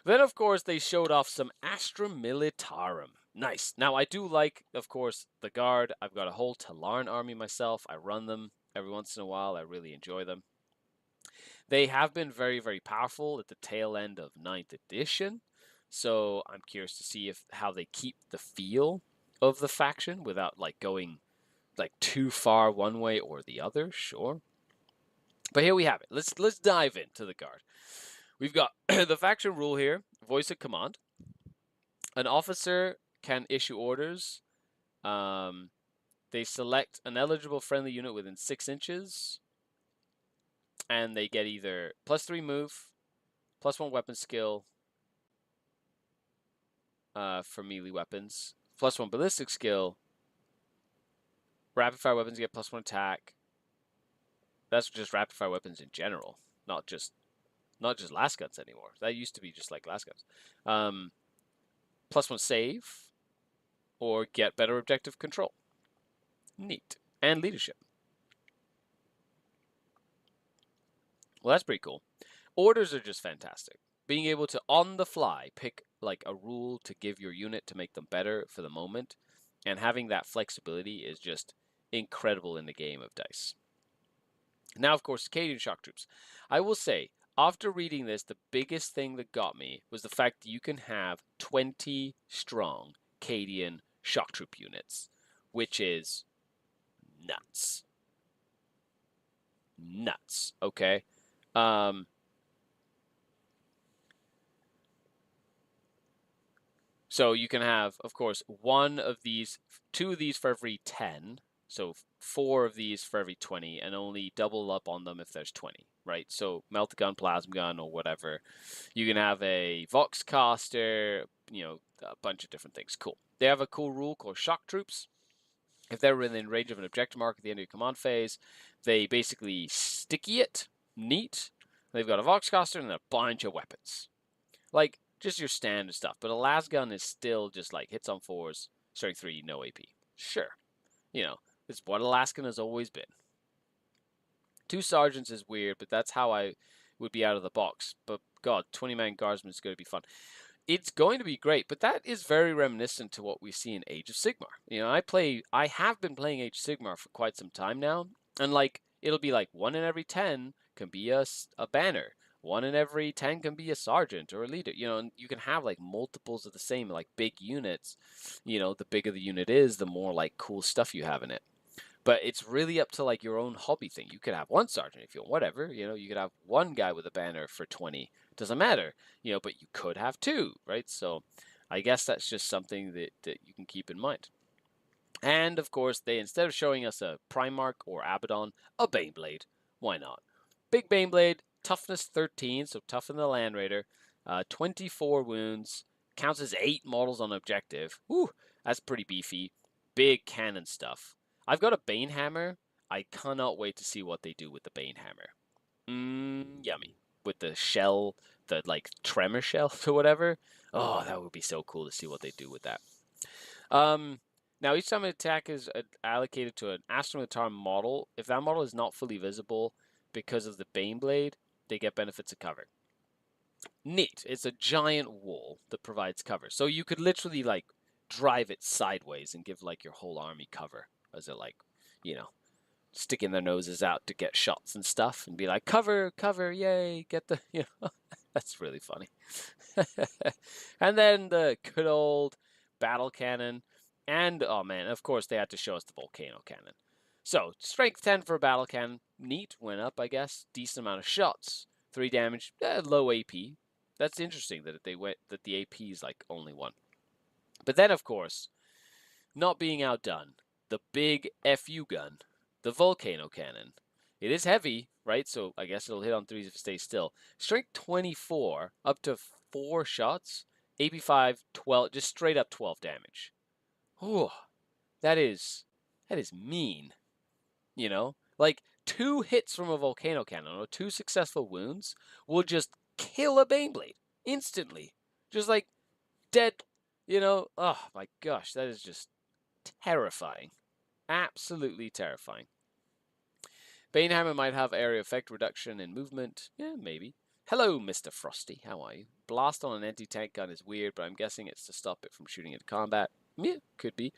Then, of course, they showed off some Astra militarum. Nice. Now, I do like, of course, the Guard. I've got a whole Talarn army myself. I run them every once in a while. I really enjoy them. They have been very, very powerful at the tail end of 9th edition. So I'm curious to see how they keep the feel of the faction without like going like too far one way or the other, sure. But here we have it. Let's dive into the Guard. We've got the faction rule here, voice of command. An officer can issue orders. They select an eligible friendly unit within 6 inches. And they get either +3 move, +1 weapon skill for melee weapons, +1 ballistic skill. Rapid fire weapons get +1 attack. That's just rapid fire weapons in general, not just last guns anymore. That used to be just like last guns. +1 save, or get better objective control. Neat. And leadership. Well, that's pretty cool. Orders are just fantastic. Being able to, on the fly, pick like a rule to give your unit to make them better for the moment, and having that flexibility is just incredible in the game of dice. Now, of course, Cadian shock troops. I will say, after reading this, the biggest thing that got me was the fact that you can have 20 strong Cadian shock troop units, which is nuts. Nuts, okay? So you can have, of course, 1 of these, 2 of these for every 10, so 4 of these for every 20, and only double up on them if there's 20, right? So melt gun, plasma gun, or whatever. You can have a Vox caster, you know, a bunch of different things. Cool. They have a cool rule called shock troops. If they're within range of an objective mark at the end of your command phase, they basically sticky it. Neat. They've got a Vox caster and a bunch of weapons. Like, just your standard stuff. But a las gun is still just like hits on 4s, strength 3, no AP. Sure. You know, it's what Alaskan has always been. 2 sergeants is weird, but that's how I would be out of the box. But God, 20-man guardsman is going to be fun. It's going to be great, but that is very reminiscent to what we see in Age of Sigmar. You know, I have been playing Age of Sigmar for quite some time now, and like it'll be like 1 in every 10 can be a banner. 1 in every 10 can be a sergeant or a leader. You know, and you can have like multiples of the same, like big units. You know, the bigger the unit is, the more like cool stuff you have in it. But it's really up to like your own hobby thing. You could have one sergeant if you want, whatever. You know, you could have one guy with a banner for 20. Doesn't matter. You know, but you could have two, right? So I guess that's just something that you can keep in mind. And of course, they instead of showing us a Primarch or Abaddon, a Baneblade. Why not? Big Baneblade, toughness 13, so tougher than the Land Raider. 24 wounds, counts as 8 models on objective. Whew, that's pretty beefy. Big cannon stuff. I've got a Bane Hammer. I cannot wait to see what they do with the Bane Hammer. Yummy. With the shell, the like tremor shell or whatever. Oh, that would be so cool to see what they do with that. Now, each time an attack is allocated to an Astra militarum model, if that model is not fully visible because of the Baneblade, they get benefits of cover. Neat. It's a giant wall that provides cover. So you could literally, like, drive it sideways and give, like, your whole army cover as it, like, you know, sticking their noses out to get shots and stuff and be like, cover, cover, yay, get the, you know, that's really funny. And then the good old battle cannon. And, oh man, of course they had to show us the volcano cannon. So, strength 10 for a battle cannon. Neat, went up, I guess. Decent amount of shots. 3 damage, low AP. That's interesting that that the AP is like only 1. But then, of course, not being outdone, the big FU gun, the volcano cannon. It is heavy, right? So I guess it'll hit on 3s if it stays still. Strength 24, up to 4 shots. AP 5, 12, just straight up 12 damage. Oh, that is mean. You know, like 2 hits from a volcano cannon or 2 successful wounds will just kill a Baneblade instantly. Just like dead, you know. Oh my gosh, that is just terrifying. Absolutely terrifying. Banehammer might have area effect reduction in movement. Yeah, maybe. Hello, Mr. Frosty. How are you? Blast on an anti-tank gun is weird, but I'm guessing it's to stop it from shooting into combat. Yeah, could be.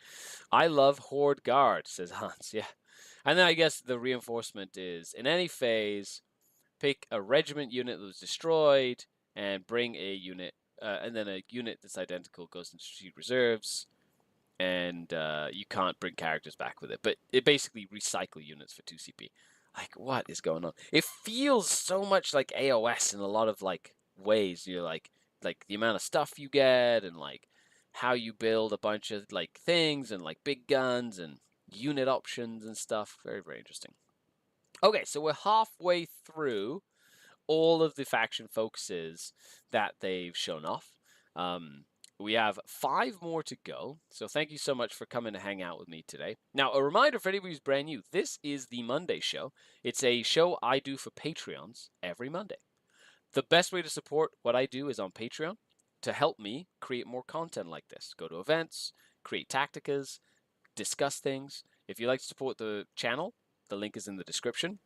I love Horde Guard, says Hans. Yeah. And then I guess the reinforcement is, in any phase, pick a regiment unit that was destroyed and bring a unit, and then a unit that's identical goes into strategic reserves, and you can't bring characters back with it. But it basically recycle units for 2 CP. Like, what is going on? It feels so much like AOS in a lot of like ways. You're like the amount of stuff you get and like how you build a bunch of like things and like big guns and unit options and stuff. Very, very interesting. Okay, so we're halfway through all of the faction focuses that they've shown off. We have 5 more to go, so thank you so much for coming to hang out with me today. Now, a reminder for anybody who's brand new, this is the Monday show. It's a show I do for Patreons every Monday. The best way to support what I do is on Patreon to help me create more content like this. Go to events, create tacticas, discuss things. If you'd like to support the channel, the link is in the description.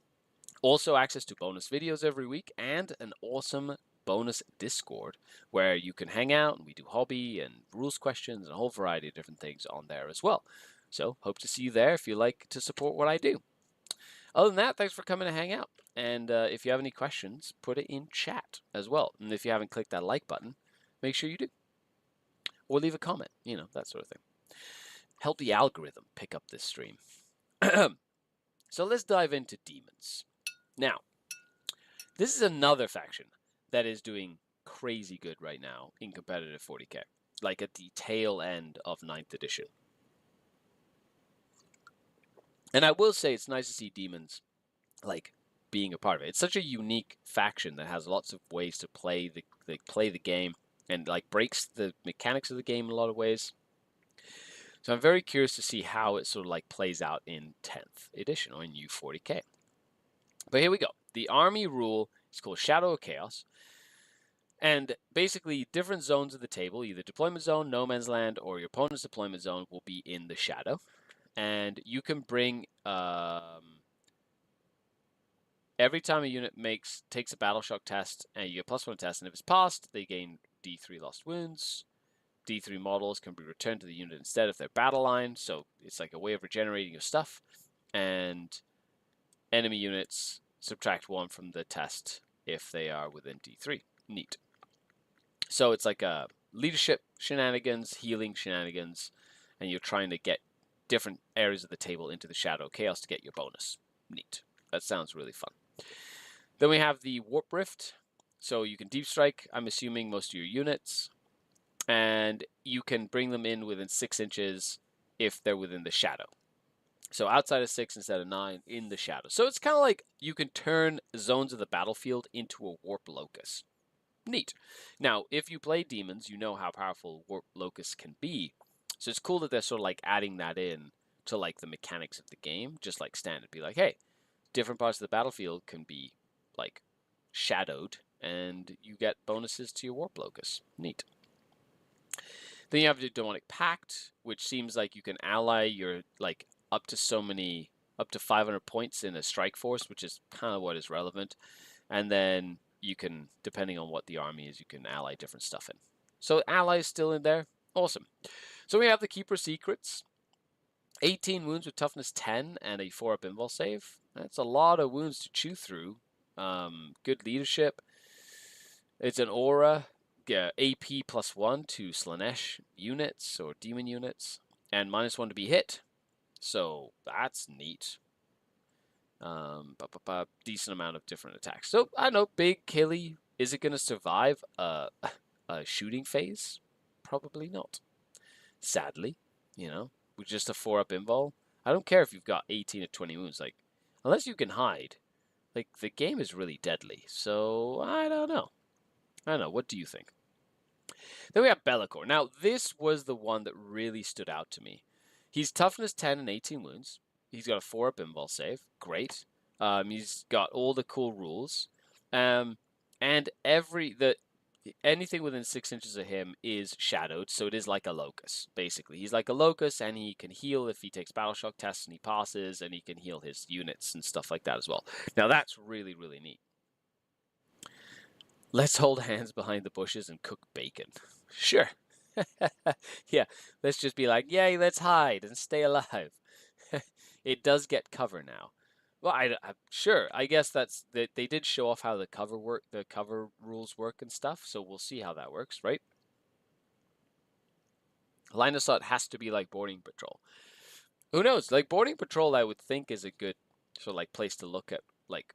Also, access to bonus videos every week and an awesome bonus Discord where you can hang out and we do hobby and rules questions and a whole variety of different things on there as well. So, hope to see you there if you like to support what I do. Other than that, thanks for coming to hang out. And if you have any questions, put it in chat as well. And if you haven't clicked that like button, make sure you do. Or leave a comment, you know, that sort of thing. Help the algorithm pick up this stream. So let's dive into Daemons. Now, this is another faction that is doing crazy good right now in competitive 40k. Like at the tail end of 9th edition. And I will say it's nice to see Daemons like being a part of it. It's such a unique faction that has lots of ways to play the game and like breaks the mechanics of the game in a lot of ways. So I'm very curious to see how it sort of like plays out in 10th edition or in U40k. But here we go. The army rule is called Shadow of Chaos. And basically, different zones of the table, either deployment zone, no man's land, or your opponent's deployment zone will be in the shadow. And you can bring, every time a unit takes a battle shock test, and you get +1 test, and if it's passed, they gain D3 lost wounds. D3 models can be returned to the unit instead if they're battle line, so it's like a way of regenerating your stuff. And enemy units subtract 1 from the test if they are within D3. Neat. So it's like a leadership shenanigans, healing shenanigans, and you're trying to get different areas of the table into the Shadow Chaos to get your bonus. Neat. That sounds really fun. Then we have the Warp Rift. So you can deep strike, I'm assuming, most of your units, and you can bring them in within 6 inches if they're within the shadow. So outside of 6 instead of 9, in the shadow. So it's kind of like you can turn zones of the battlefield into a warp locus. Neat. Now, if you play demons, you know how powerful warp locus can be. So it's cool that they're sort of like adding that in to like the mechanics of the game, just like standard. Be like, hey, different parts of the battlefield can be like shadowed, and you get bonuses to your warp locus. Neat. Then you have the Demonic Pact, which seems like you can ally your like up to 500 points in a strike force, which is kind of what is relevant. And then you can, depending on what the army is, you can ally different stuff in. So ally is still in there. Awesome. So we have the Keeper Secrets. 18 wounds with toughness 10 and a 4-up invul save. That's a lot of wounds to chew through. Good leadership. It's an aura. AP +1 to Slanesh units or demon units, and -1 to be hit. So that's neat. Decent amount of different attacks. So I know, big killy. Is it going to survive a shooting phase? Probably not. Sadly, with just a 4-up invul. I don't care if you've got 18 or 20 wounds. Like, unless you can hide, like the game is really deadly. So I don't know. What do you think? Then we have Bellicor. Now, this was the one that really stood out to me. He's toughness 10 and 18 wounds. He's got a 4-up invul save. Great. He's got all the cool rules. And anything within 6 inches of him is shadowed, so it is like a locus, basically. He's like a locus, and he can heal if he takes battle shock tests and he passes, and he can heal his units and stuff like that as well. Now, that's really, really neat. Let's hold hands behind the bushes and cook bacon. Sure. Yeah, let's just be like, yay, let's hide and stay alive. It does get cover now. Well, sure. I guess they did show off how the cover rules work and stuff. So we'll see how that works, right? Line of sight has to be like boarding patrol. Who knows? Like boarding patrol, I would think is a good sort of like place to look at like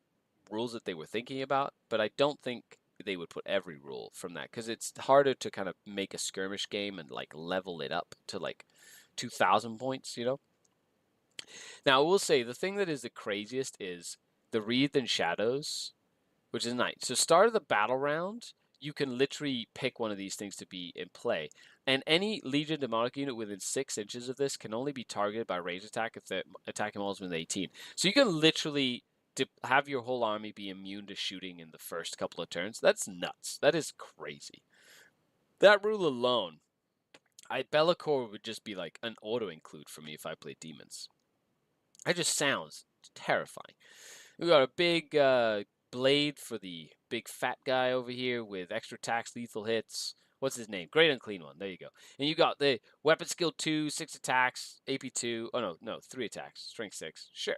rules that they were thinking about. But I don't think they would put every rule from that, because it's harder to kind of make a skirmish game and like level it up to like 2,000 points, Now, I will say the thing that is the craziest is the Wreathed in Shadows, which is nice. So start of the battle round, you can literally pick one of these things to be in play. And any Legion Demonic unit within 6 inches of this can only be targeted by range attack if the attacking model is within 18. So you can literally have your whole army be immune to shooting in the first couple of turns. That's nuts. That is crazy. That rule alone, Bellicor would just be like an auto-include for me if I played Demons. That just sounds terrifying. We got a big blade for the big fat guy over here with extra attacks, lethal hits. What's his name? Great Unclean One. There you go. And you got the weapon skill 2, 6 attacks, AP 2. Oh, no, 3 attacks, strength 6. Sure.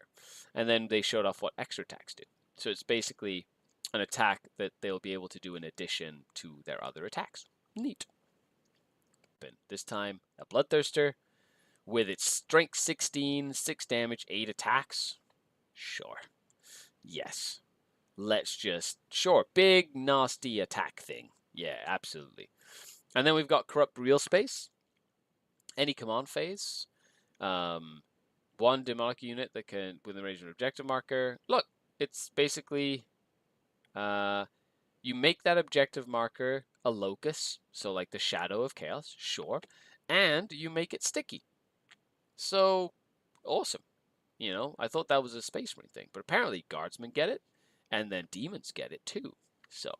And then they showed off what extra attacks do. So it's basically an attack that they'll be able to do in addition to their other attacks. Neat. This time, a Bloodthirster with its strength 16, 6 damage, 8 attacks. Sure. Yes. Let's just, sure, big, nasty attack thing. Yeah, absolutely. And then we've got Corrupt Real Space. Any command phase. One demonic unit that can, within range of an objective marker. Look, it's basically, you make that objective marker a locus, so like the Shadow of Chaos, sure, and you make it sticky. So, awesome. I thought that was a Space Marine thing, but apparently Guardsmen get it, and then Demons get it too. So,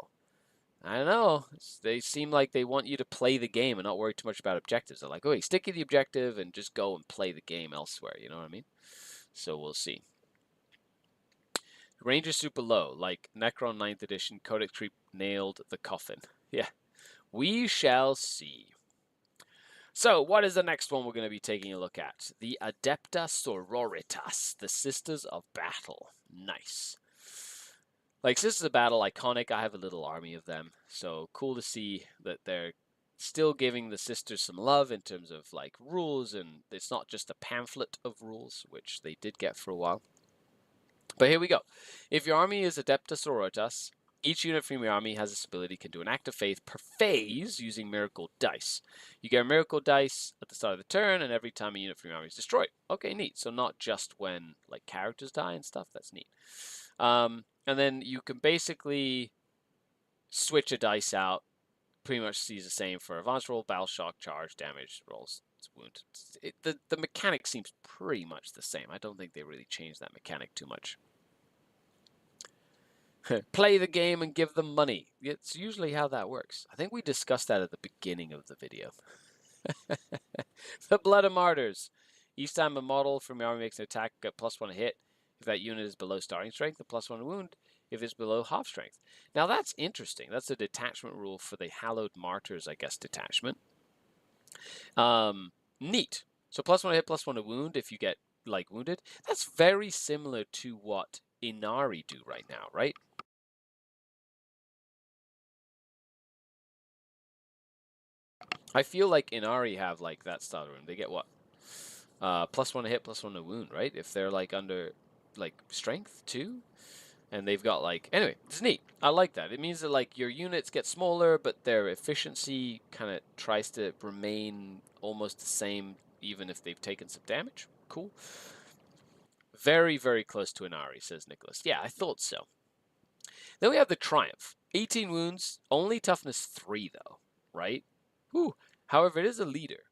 I don't know. They seem like they want you to play the game and not worry too much about objectives. They're like, okay, stick to the objective and just go and play the game elsewhere. You know what I mean? So we'll see. Ranger super low, like Necron 9th edition, Codex Creep nailed the coffin. Yeah, we shall see. So, what is the next one we're going to be taking a look at? The Adepta sororitas, the Sisters of Battle. Nice. Like, Sisters of Battle, iconic. I have a little army of them. So cool to see that they're still giving the sisters some love in terms of like rules, and it's not just a pamphlet of rules, which they did get for a while. But here we go. If your army is Adepta sororitas, each unit from your army has this ability, can do an act of faith per phase using miracle dice. You get a miracle dice at the start of the turn, and every time a unit from your army is destroyed. Okay, neat. So not just when like characters die and stuff. That's neat. And then you can basically switch a dice out. Pretty much sees the same for advanced roll, battle shock, charge, damage rolls, wound. The mechanic seems pretty much the same. I don't think they really changed that mechanic too much. Play the game and give them money. It's usually how that works. I think we discussed that at the beginning of the video. The Blood of Martyrs. Each time a model from your army makes an attack, get +1 hit. If that unit is below starting strength, a +1 wound. If it's below half strength. Now that's interesting. That's a detachment rule for the Hallowed Martyrs, I guess, detachment. Neat. So +1 hit, +1 wound if you get like wounded. That's very similar to what Inari do right now, right? I feel like Inari have like that style rune. They get what? +1 hit, +1 wound, right? If they're like under like strength 2. And they've got like, anyway, it's neat. I like that. It means that like your units get smaller, but their efficiency kind of tries to remain almost the same, even if they've taken some damage. Cool. Very, very close to Inari, says Nicholas. Yeah, I thought so. Then we have the Triumph. 18 wounds, only toughness 3 though, right? Whew. However, it is a leader.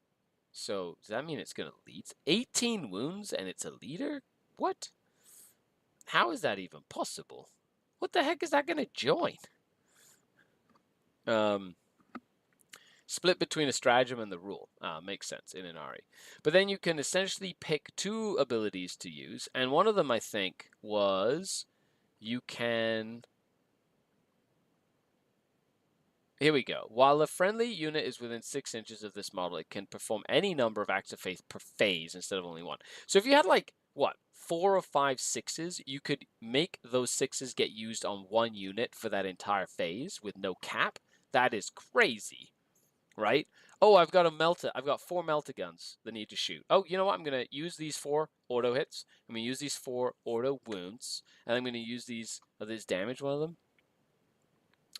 So does that mean it's going to lead? 18 wounds and it's a leader? What? How is that even possible? What the heck is that going to join? Split between a stratagem and the rule. Makes sense in Inari. But then you can essentially pick 2 abilities to use, and one of them, I think, was you can... Here we go. While a friendly unit is within 6 inches of this model, it can perform any number of acts of faith per phase instead of only 1. So if you had like, what, 4 or 5 6s, you could make those 6s get used on 1 unit for that entire phase with no cap. That is crazy, right? Oh, I've got 4 melta guns that need to shoot. Oh, you know what? I'm going to use these 4 auto hits. I'm going to use these 4 auto wounds. And I'm going to use these, this damage, one of them?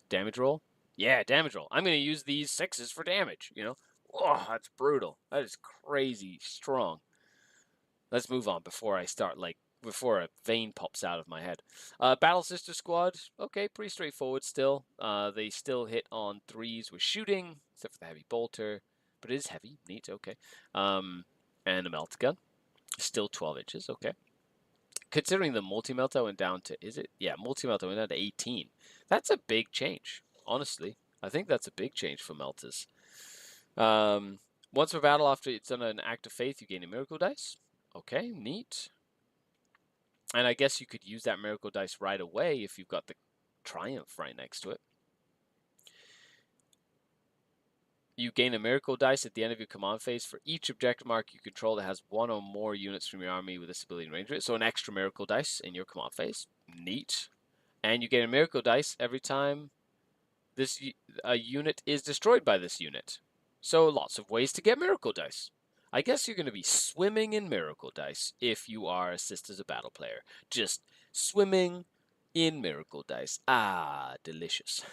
Damage roll? Yeah, damage roll. I'm going to use these 6s for damage, you know? Oh, that's brutal. That is crazy strong. Let's move on before I start, like, before a vein pops out of my head. Battle Sister Squad. Okay, pretty straightforward still. They still hit on 3s with shooting, except for the heavy bolter. But it is heavy. Neat, okay. And a melt gun. Still 12 inches, okay. Considering the multi-melta went down to, is it? Yeah, multi-melta went down to 18. That's a big change, honestly. I think that's a big change for meltas. Once per battle, after it's done an act of faith, you gain a miracle dice. Okay, neat. And I guess you could use that miracle dice right away if you've got the Triumph right next to it. You gain a miracle dice at the end of your command phase for each objective mark you control that has 1 or more units from your army with this ability in range of it. So an extra miracle dice in your command phase. Neat. And you get a miracle dice every time a unit is destroyed by this unit. So lots of ways to get miracle dice. I guess you're going to be swimming in miracle dice if you are a Sisters of Battle player. Just swimming in miracle dice. Ah, delicious.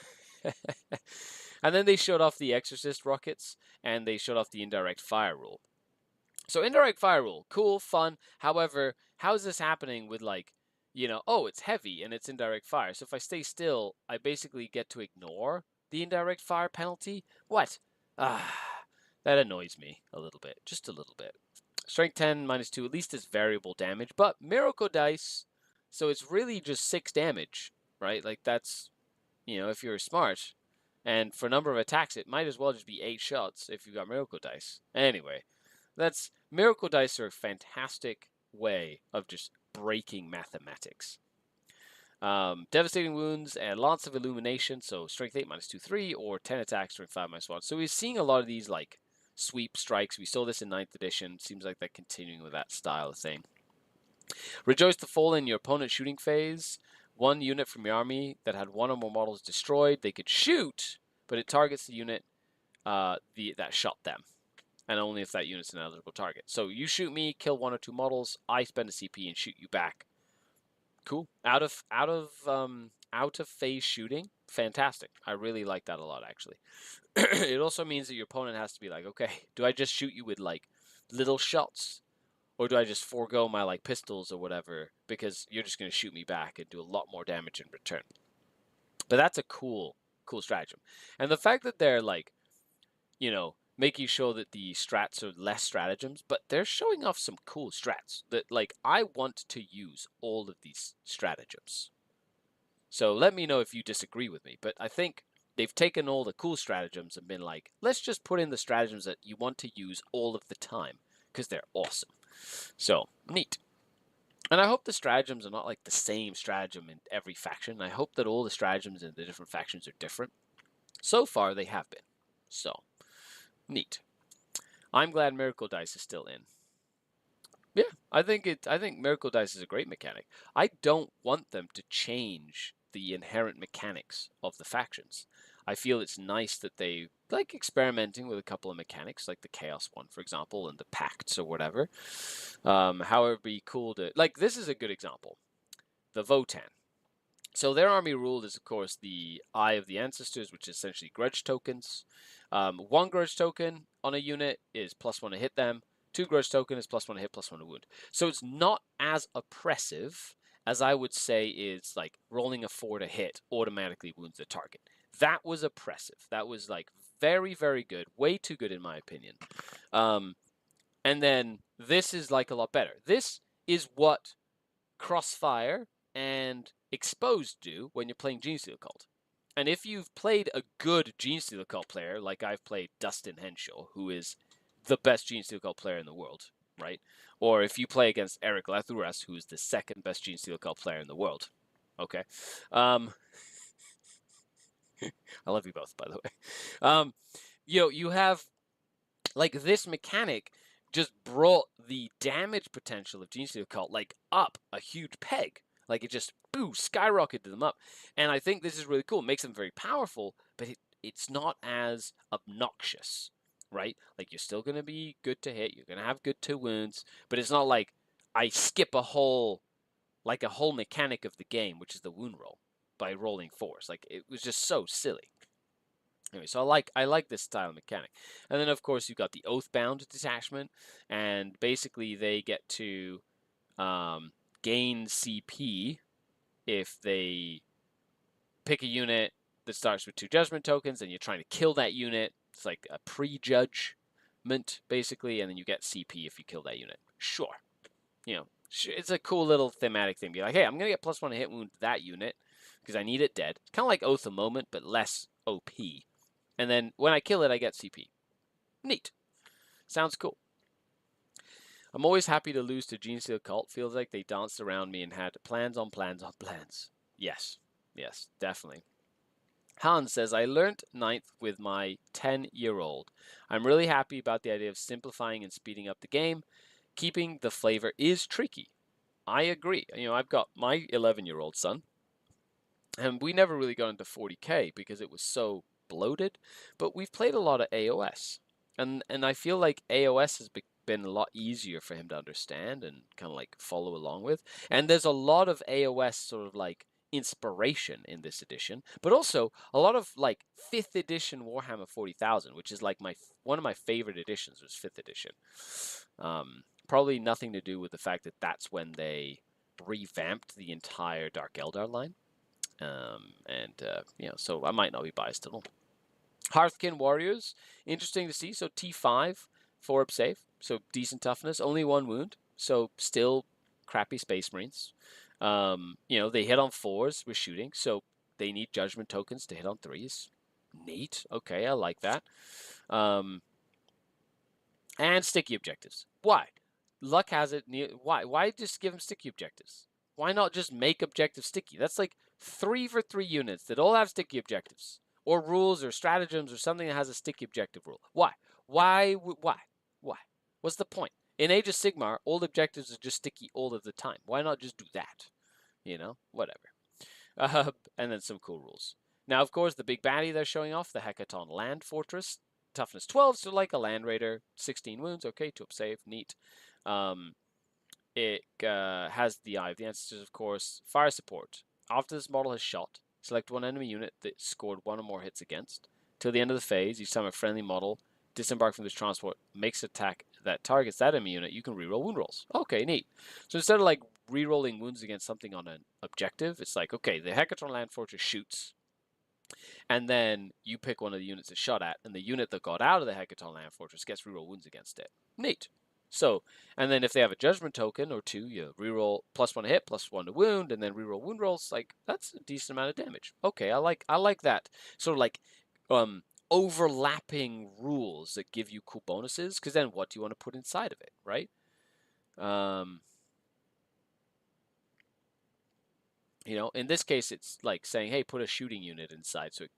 And then they showed off the Exorcist rockets, and they showed off the indirect fire rule. So indirect fire rule, cool, fun. However, how is this happening with like, you know, oh, it's heavy and it's indirect fire. So if I stay still, I basically get to ignore the indirect fire penalty. What? Ah, that annoys me a little bit, just a little bit. Strength 10 -2, at least it's variable damage, but miracle dice. So it's really just 6 damage, right? Like that's, you know, if you're smart. And for number of attacks, it might as well just be 8 shots if you've got miracle dice. Anyway, that's miracle dice are a fantastic way of just breaking mathematics. Devastating wounds and lots of illumination. So strength 8 -2, 3, or 10 attacks, strength 5 -1. So we're seeing a lot of these like sweep strikes. We saw this in 9th edition. Seems like they're continuing with that style of thing. Rejoice to Fall in your opponent's shooting phase. one unit from your army that had one or more models destroyed, they could shoot, but it targets the unit that shot them, and only if that unit's an eligible target. So you shoot me, kill one or two models, I spend a CP and shoot you back. Cool. Out of phase shooting, fantastic. I really like that a lot, actually. It also means that your opponent has to be like, okay, do I just shoot you with like little shots, or do I just forego my like pistols or whatever because you're just going to shoot me back and do a lot more damage in return? But that's a cool stratagem, and the fact that they're like, making sure that the strats are less stratagems, but they're showing off some cool strats that, like, I want to use all of these stratagems. So let me know if you disagree with me, but I think they've taken all the cool stratagems and been like, let's just put in the stratagems that you want to use all of the time, because they're awesome. So, neat. And I hope the stratagems are not like the same stratagem in every faction. I hope that all the stratagems in the different factions are different. So far, they have been. So, neat. I'm glad Miracle Dice is still in. Yeah, I think Miracle Dice is a great mechanic. I don't want them to change the inherent mechanics of the factions. I feel it's nice that they like experimenting with a couple of mechanics, like the Chaos one, for example, and the Pacts or whatever. However, it'd be cool to like. This is a good example. The Votann. So their army rule is, of course, the Eye of the Ancestors, which is essentially grudge tokens. One grudge token on a unit is +1 to hit them. 2 grudge token is +1 to hit, +1 to wound. So it's not as oppressive as I would say is like rolling a 4 to hit automatically wounds the target. That was oppressive. That was like very, very good. Way too good in my opinion. And then this is like a lot better. This is what Crossfire and Exposed do when you're playing Genestealer Cult. And if you've played a good Genestealer Cult player, like I've played Dustin Henshaw, who is the best Genestealer Cult player in the world, right? Or if you play against Eric Lathuras, who is the second best Genestealer Cult player in the world, okay? I love you both, by the way. You have, like, this mechanic just brought the damage potential of Genestealer Cult, like, up a huge peg. Like, it just, skyrocketed them up. And I think this is really cool. It makes them very powerful, but it's not as obnoxious, right? Like, you're still going to be good to hit. You're going to have good to wounds. But it's not like I skip a whole mechanic of the game, which is the wound roll, by rolling 4s. Like, it was just so silly. Anyway, so I like this style of mechanic. And then, of course, you've got the Oathbound detachment. And basically, they get to gain CP if they pick a unit that starts with 2 judgment tokens and you're trying to kill that unit. It's like a prejudgment, basically, and then you get CP if you kill that unit. Sure. It's a cool little thematic thing. Be like, hey, I'm going to get +1 to hit wound that unit because I need it dead. It's kind of like Oath a Moment, but less OP. And then when I kill it, I get CP. Neat. Sounds cool. I'm always happy to lose to Genestealer Cult. Feels like they danced around me and had plans on plans on plans. Yes, definitely. Hans says, I learned 9th with my 10-year-old. I'm really happy about the idea of simplifying and speeding up the game. Keeping the flavor is tricky. I agree. I've got my 11-year-old son, and we never really got into 40k because it was so bloated, but we've played a lot of AOS. And I feel like AOS has been a lot easier for him to understand and kind of like follow along with. And there's a lot of AOS sort of like inspiration in this edition, but also a lot of like 5th edition Warhammer 40,000, which is like one of my favorite editions was 5th edition. Probably nothing to do with the fact that that's when they revamped the entire Dark Eldar line. So I might not be biased at all. Hearthkin Warriors, interesting to see. So T5, 4-up save, so decent toughness, only 1 wound, so still crappy Space Marines. They hit on 4s with shooting, so they need judgment tokens to hit on 3s. Neat. Okay, I like that. And sticky objectives. Why? Luck has it. Why? Why just give them sticky objectives? Why not just make objectives sticky? That's like 3 for 3 units that all have sticky objectives, or rules, or stratagems, or something that has a sticky objective rule. Why? Why? What's the point? In Age of Sigmar, all objectives are just sticky all of the time. Why not just do that? Whatever. And then some cool rules. Now, of course, the big baddie they're showing off, the Hecaton Land Fortress. Toughness 12, so like a Land Raider. 16 wounds, okay, 2 up save, neat. It has the Eye of the Ancestors, of course. Fire support. After this model has shot, select one enemy unit that scored 1 or more hits against. Till the end of the phase, each time a friendly model disembarked from this transport makes an attack that targets that enemy unit, you can reroll wound rolls. Okay, neat. So instead of like rerolling wounds against something on an objective, it's like, okay, the Hecaton Land Fortress shoots, and then you pick one of the units it's shot at, and the unit that got out of the Hecaton Land Fortress gets reroll wounds against it. Neat. So, and then if they have a judgment token or 2, you reroll +1 to hit, +1 to wound, and then reroll wound rolls. Like, that's a decent amount of damage. Okay, I like that. Sort of like overlapping rules that give you cool bonuses, because then what do you want to put inside of it, right? In this case, it's like saying, hey, put a shooting unit inside so it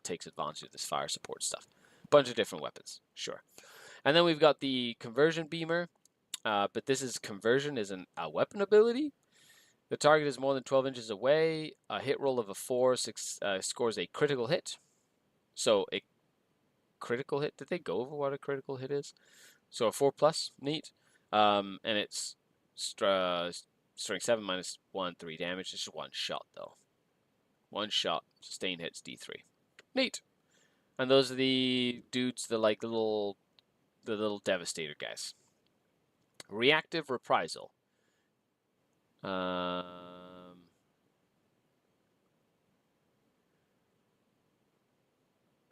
takes advantage of this fire support stuff. Bunch of different weapons, sure. And then we've got the conversion beamer, but this is conversion isn't a weapon ability. The target is more than 12 inches away. A hit roll of a 4 scores a critical hit. So a critical hit, did they go over what a critical hit is? So a 4+, neat. And it's strength 7 -1, 3 damage. It's just one shot though. One shot, sustain hits D3. Neat. And those are the dudes, the little devastator guys. Reactive reprisal.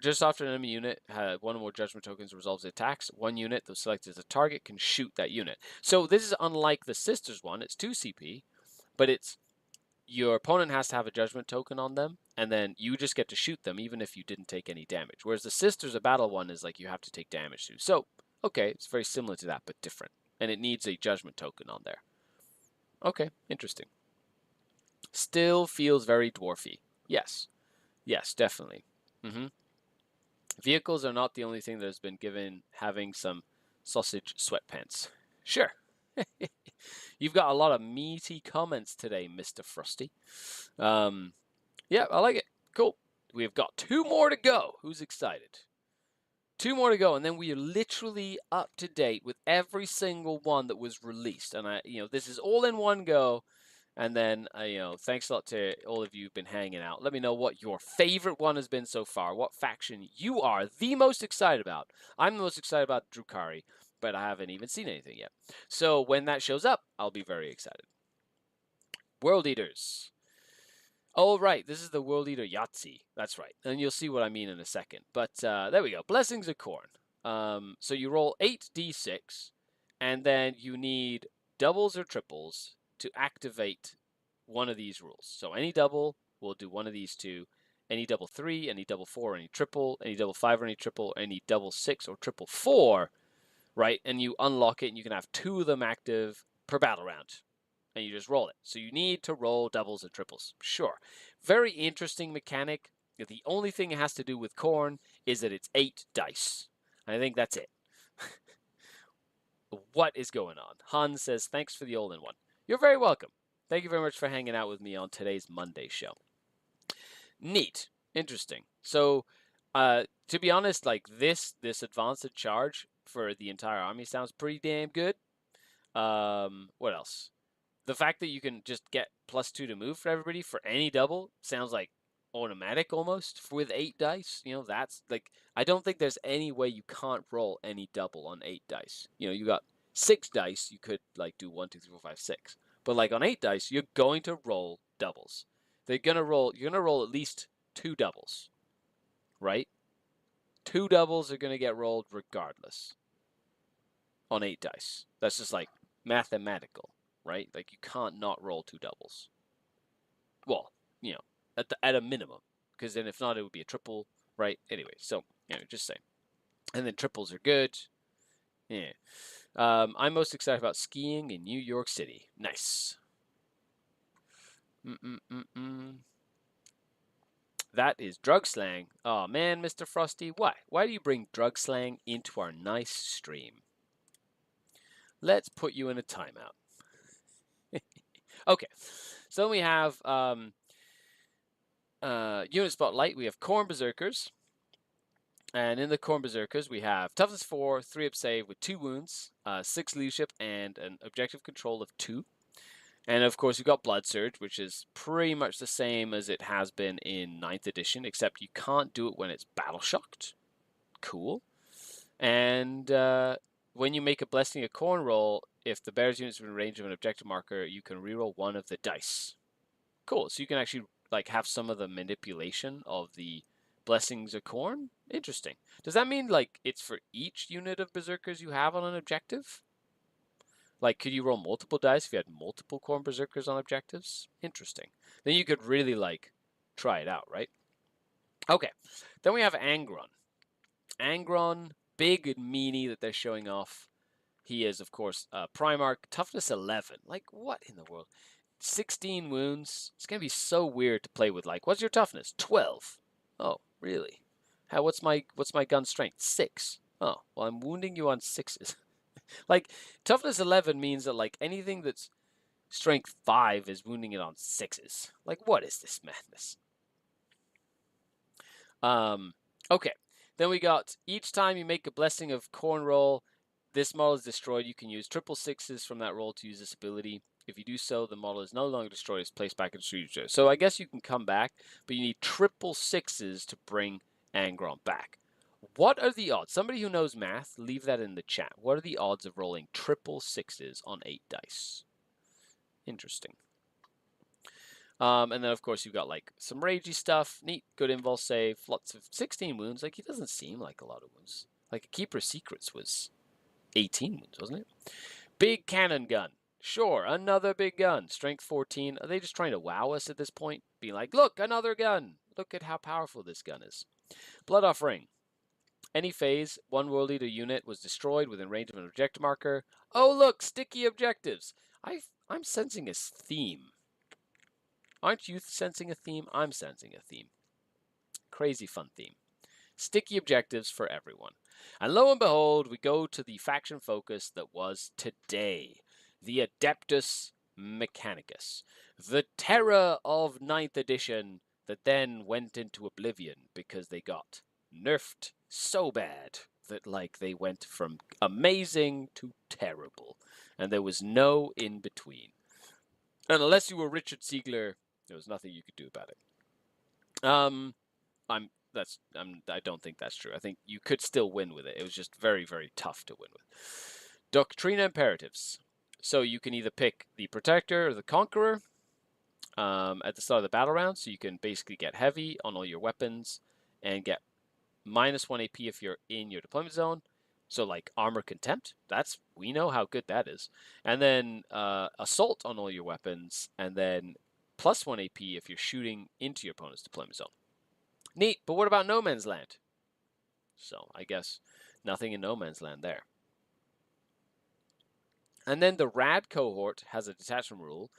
Just after an enemy unit had 1 or more judgment tokens resolves the attacks, one unit that was selected as a target can shoot that unit. So this is unlike the Sisters one. It's 2 CP, but it's your opponent has to have a judgment token on them, and then you just get to shoot them even if you didn't take any damage. Whereas the Sisters, a battle one, is like you have to take damage to. So, okay, it's very similar to that, but different. And it needs a judgment token on there. Okay, interesting. Still feels very dwarfy. Yes. Yes, definitely. Vehicles are not the only thing that has been given having some sausage sweatpants. Sure. You've got a lot of meaty comments today, Mr. Frosty. Yeah, I like it. Cool. We've got 2 more to go. Who's excited? 2 more to go, and then we are literally up to date with every single one that was released. And this is all in one go. And then, thanks a lot to all of you who've been hanging out. Let me know what your favorite one has been so far. What faction you are the most excited about. I'm the most excited about Drukhari, but I haven't even seen anything yet. So when that shows up, I'll be very excited. World Eaters. Oh, right. This is the World Eater Yahtzee. That's right. And you'll see what I mean in a second. But there we go. Blessings of Corn. So you roll 8d6, and then you need doubles or triples to activate one of these rules. So any double will do one of these 2. Any double 3, any double 4, any triple, any double 5 or any triple, any double 6 or triple 4, right? And you unlock it, and you can have 2 of them active per battle round. And you just roll it. So you need to roll doubles and triples. Sure. Very interesting mechanic. The only thing it has to do with Corn is that it's 8 dice. And I think that's it. What is going on? Han says, thanks for the all-in-one. You're very welcome. Thank you very much for hanging out with me on today's Monday show. Neat. Interesting. So, to be honest, like this advanced charge for the entire army sounds pretty damn good. What else? The fact that you can just get +2 to move for everybody for any double sounds like automatic almost with 8 dice. That's like, I don't think there's any way you can't roll any double on 8 dice. You got 6 dice, you could like do 1, 2, 3, 4, 5, 6. But like on 8 dice, you're going to roll doubles. You're gonna roll at least 2 doubles, right? 2 doubles are gonna get rolled regardless on 8 dice. That's just like mathematical, right? Like you can't not roll 2 doubles. Well, at a minimum, because then if not, it would be a triple, right? Anyway, so just saying. And then triples are good. Yeah. I'm most excited about skiing in New York City. Nice. That is drug slang. Oh man, Mr. Frosty, why? Why do you bring drug slang into our nice stream? Let's put you in a timeout. Okay, so then we have unit spotlight, we have Khorne Berserkers. And in the Khorne Berserkers, we have toughness 4, 3 up save with 2 wounds, 6 leadership, and an objective control of 2. And of course, you've got Blood Surge, which is pretty much the same as it has been in 9th edition, except you can't do it when it's battle shocked. Cool. And when you make a Blessing of Khorne roll, if the bear's unit is in range of an objective marker, you can reroll one of the dice. Cool. So you can actually like have some of the manipulation of the Blessings of Khorne. Interesting. Does that mean like it's for each unit of Berserkers you have on an objective? Like, could you roll multiple dice if you had multiple Khorne Berserkers on objectives? Interesting. Then you could really like try it out, right? Okay. Then we have Angron. Angron, big and meaty that they're showing off. He is, of course, Primarch, toughness 11. Like, what in the world? 16 wounds. It's gonna be so weird to play with. Like, what's your toughness? 12. Oh, really? What's my gun strength? 6. Oh, well, I'm wounding you on 6s. Like, toughness 11 means that like anything that's strength 5 is wounding it on 6s. Like, what is this madness? Okay. Then we got each time you make a Blessing of Khorne roll, this model is destroyed. You can use triple 6s from that roll to use this ability. If you do so, the model is no longer destroyed. It's placed back in Strategy. So I guess you can come back, but you need triple 6s to bring Angron back. What are the odds? Somebody who knows math, leave that in the chat. What are the odds of rolling triple 6s on 8 dice? Interesting. And then, of course, you've got, like, some ragey stuff. Neat, good invulse save. Lots of 16 wounds. Like, he doesn't seem like a lot of wounds. Like, Keeper's Secrets was 18 wounds, wasn't it? Big cannon gun. Sure, another big gun. Strength 14. Are they just trying to wow us at this point? Being like, look, another gun. Look at how powerful this gun is. Blood Offering. Any phase, one World Leader unit was destroyed within range of an objective marker. Oh, look, sticky objectives. I'm sensing a theme. Aren't you sensing a theme? I'm sensing a theme. Crazy fun theme. Sticky objectives for everyone. And lo and behold, we go to the faction focus that was today. The Adeptus Mechanicus. The terror of 9th edition that then went into oblivion because they got nerfed so bad that like they went from amazing to terrible. And there was no in between. And unless you were Richard Siegler, there was nothing you could do about it. I don't think that's true. I think you could still win with it. It was just very, very tough to win with. Doctrina Imperatives. So you can either pick the Protector or the Conqueror at the start of the battle round. So you can basically get heavy on all your weapons and get -1 AP if you're in your deployment zone. So like Armor Contempt, we know how good that is. And then Assault on all your weapons, and then +1 AP if you're shooting into your opponent's deployment zone. Neat, but what about No Man's Land? So I guess nothing in No Man's Land there. And then the Rad cohort has a detachment rule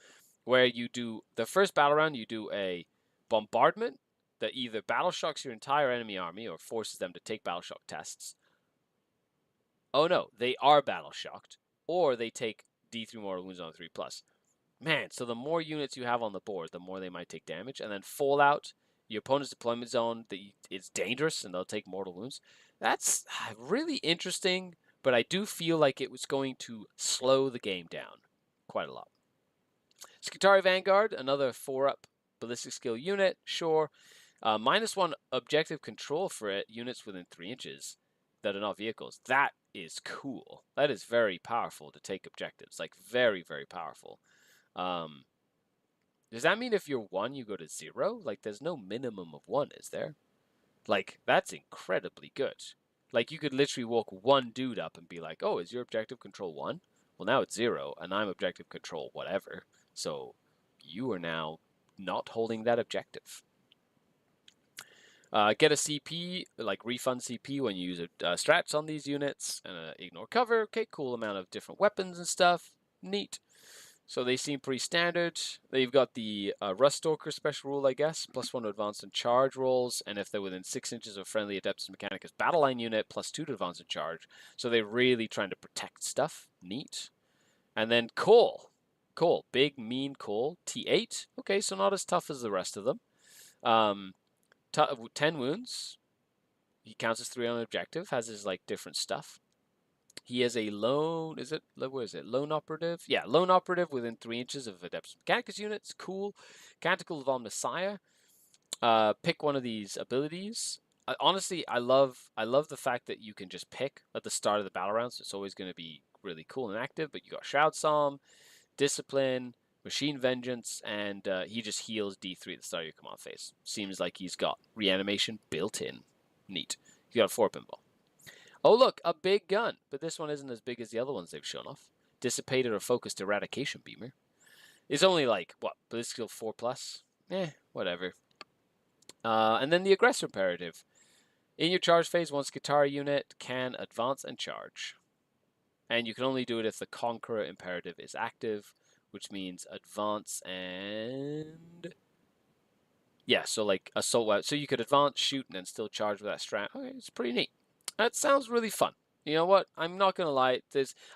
where you do, the first battle round, you do a bombardment that either battle shocks your entire enemy army or forces them to take battle shock tests. Oh no, they are battle shocked, or they take D3 mortal wounds on 3+. Man, so the more units you have on the board, the more they might take damage. And then Fallout, your opponent's deployment zone, it's dangerous and they'll take mortal wounds. That's really interesting, but I do feel like it was going to slow the game down quite a lot. Skitarii Vanguard, another 4-up ballistic skill unit, sure. -1 objective control for it, units within 3 inches that are not vehicles. That is cool. That is very powerful to take objectives. Like, very, very powerful. Does that mean if you're 1, you go to 0? Like, there's no minimum of 1, is there? Like, that's incredibly good. Like, you could literally walk one dude up and be like, oh, is your objective control 1? Well, now it's 0, and I'm objective control whatever. So, you are now not holding that objective. Get a CP, like refund CP when you use strats on these units, and ignore cover. Okay, cool amount of different weapons and stuff. Neat. So they seem pretty standard. They've got the Ruststalker special rule, I guess, +1 to advance and charge rolls, and if they're within 6 inches of friendly Adeptus Mechanicus battle line unit, +2 to advance and charge. So they're really trying to protect stuff. Neat. And then Cole. Big, mean Cole. T8. Okay, so not as tough as the rest of them. Um, 10 wounds. He counts as 3 on an objective. Has his like different stuff. He has a lone. What is it? Lone operative. Yeah, lone operative within 3 inches of Adepta Mechanicus units. Cool. Canticle of Omnissiah. Pick one of these abilities. Honestly, I love the fact that you can just pick at the start of the battle round, so it's always going to be really cool and active. But you got Shroud Psalm, Discipline, Machine Vengeance, and he just heals D3 at the start of your command phase. Seems like he's got reanimation built in. Neat. You got a 4 pinball. Oh look, a big gun, but this one isn't as big as the other ones they've shown off. Dissipated or Focused Eradication Beamer. It's only like what? Ballistic 4+. Whatever. And then the Aggressor Imperative. In your charge phase, one Skitarii unit can advance and charge. And you can only do it if the Conqueror Imperative is active, which means advance and... Yeah, so like assault weapon. So you could advance, shoot, and then still charge with that strat. Okay, it's pretty neat. That sounds really fun. You know what? I'm not going to lie.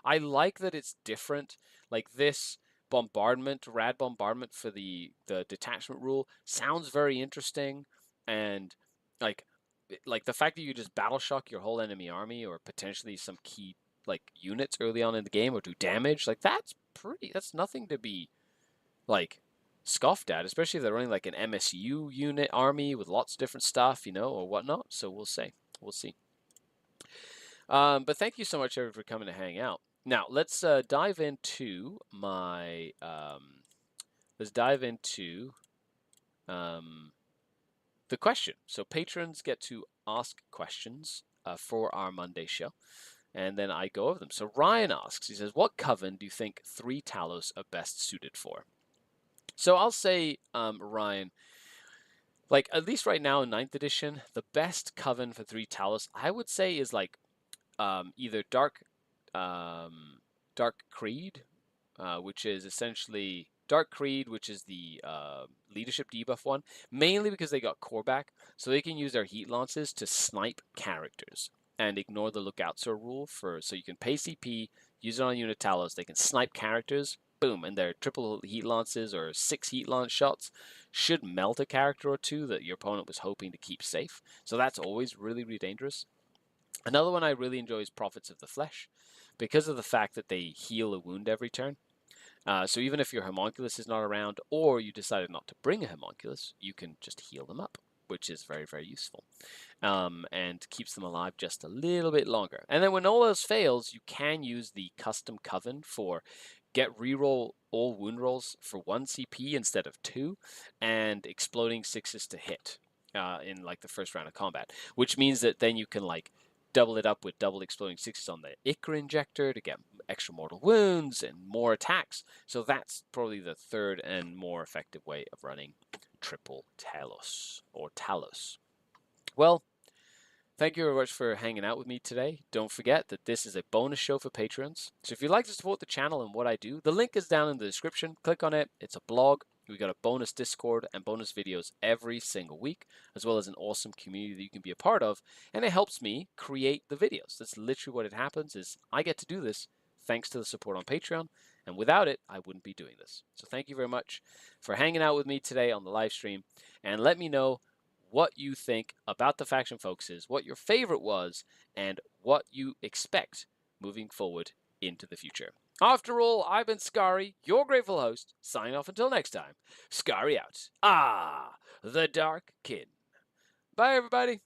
I like that it's different. Like this bombardment, rad bombardment for the detachment rule sounds very interesting. And like the fact that you just battle shock your whole enemy army or potentially some key like units early on in the game or do damage, like that's nothing to be like scoffed at, especially if they're running like an MSU unit army with lots of different stuff, or whatnot. So we'll see. But thank you so much, everyone, for coming to hang out. Now let's dive into my the question. So patrons get to ask questions for our Monday show, and then I go over them. So Ryan asks, he says, what coven do you think 3 Talos are best suited for? So I'll say, Ryan, like at least right now in 9th edition, the best coven for 3 Talos, I would say, is like either Dark Creed, which is essentially Dark Creed, which is the leadership debuff one, mainly because they got core back, so they can use their heat lances to snipe characters and ignore the lookout sir rule so you can pay CP, use it on unit Talos, they can snipe characters, boom, and their triple heat lances or 6 heat lance shots should melt a character or 2 that your opponent was hoping to keep safe. So that's always really, really dangerous. Another one I really enjoy is Prophets of the Flesh, because of the fact that they heal a wound every turn. So even if your homunculus is not around, or you decided not to bring a homunculus, you can just heal them up, which is very, very useful, and keeps them alive just a little bit longer. And then when all else fails, you can use the custom coven for get reroll all wound rolls for 1 CP instead of 2, and exploding 6s to hit in like the first round of combat, which means that then you can like double it up with double exploding 6s on the Ichor injector to get extra mortal wounds and more attacks. So that's probably the third and more effective way of running triple Talos or Talos. Well, thank you very much for hanging out with me today. Don't forget that this is a bonus show for patrons. So if you'd like to support the channel and what I do, the link is down in the description. Click on it. It's a blog. We got a bonus Discord and bonus videos every single week, as well as an awesome community that you can be a part of, and it helps me create the videos. That's literally what it happens, is I get to do this thanks to the support on Patreon, and without it, I wouldn't be doing this. So thank you very much for hanging out with me today on the live stream, and let me know what you think about the faction focuses, what your favorite was, and what you expect moving forward into the future. After all, I've been Skari, your grateful host. Sign off until next time. Skari out. The Dark Kin. Bye, everybody.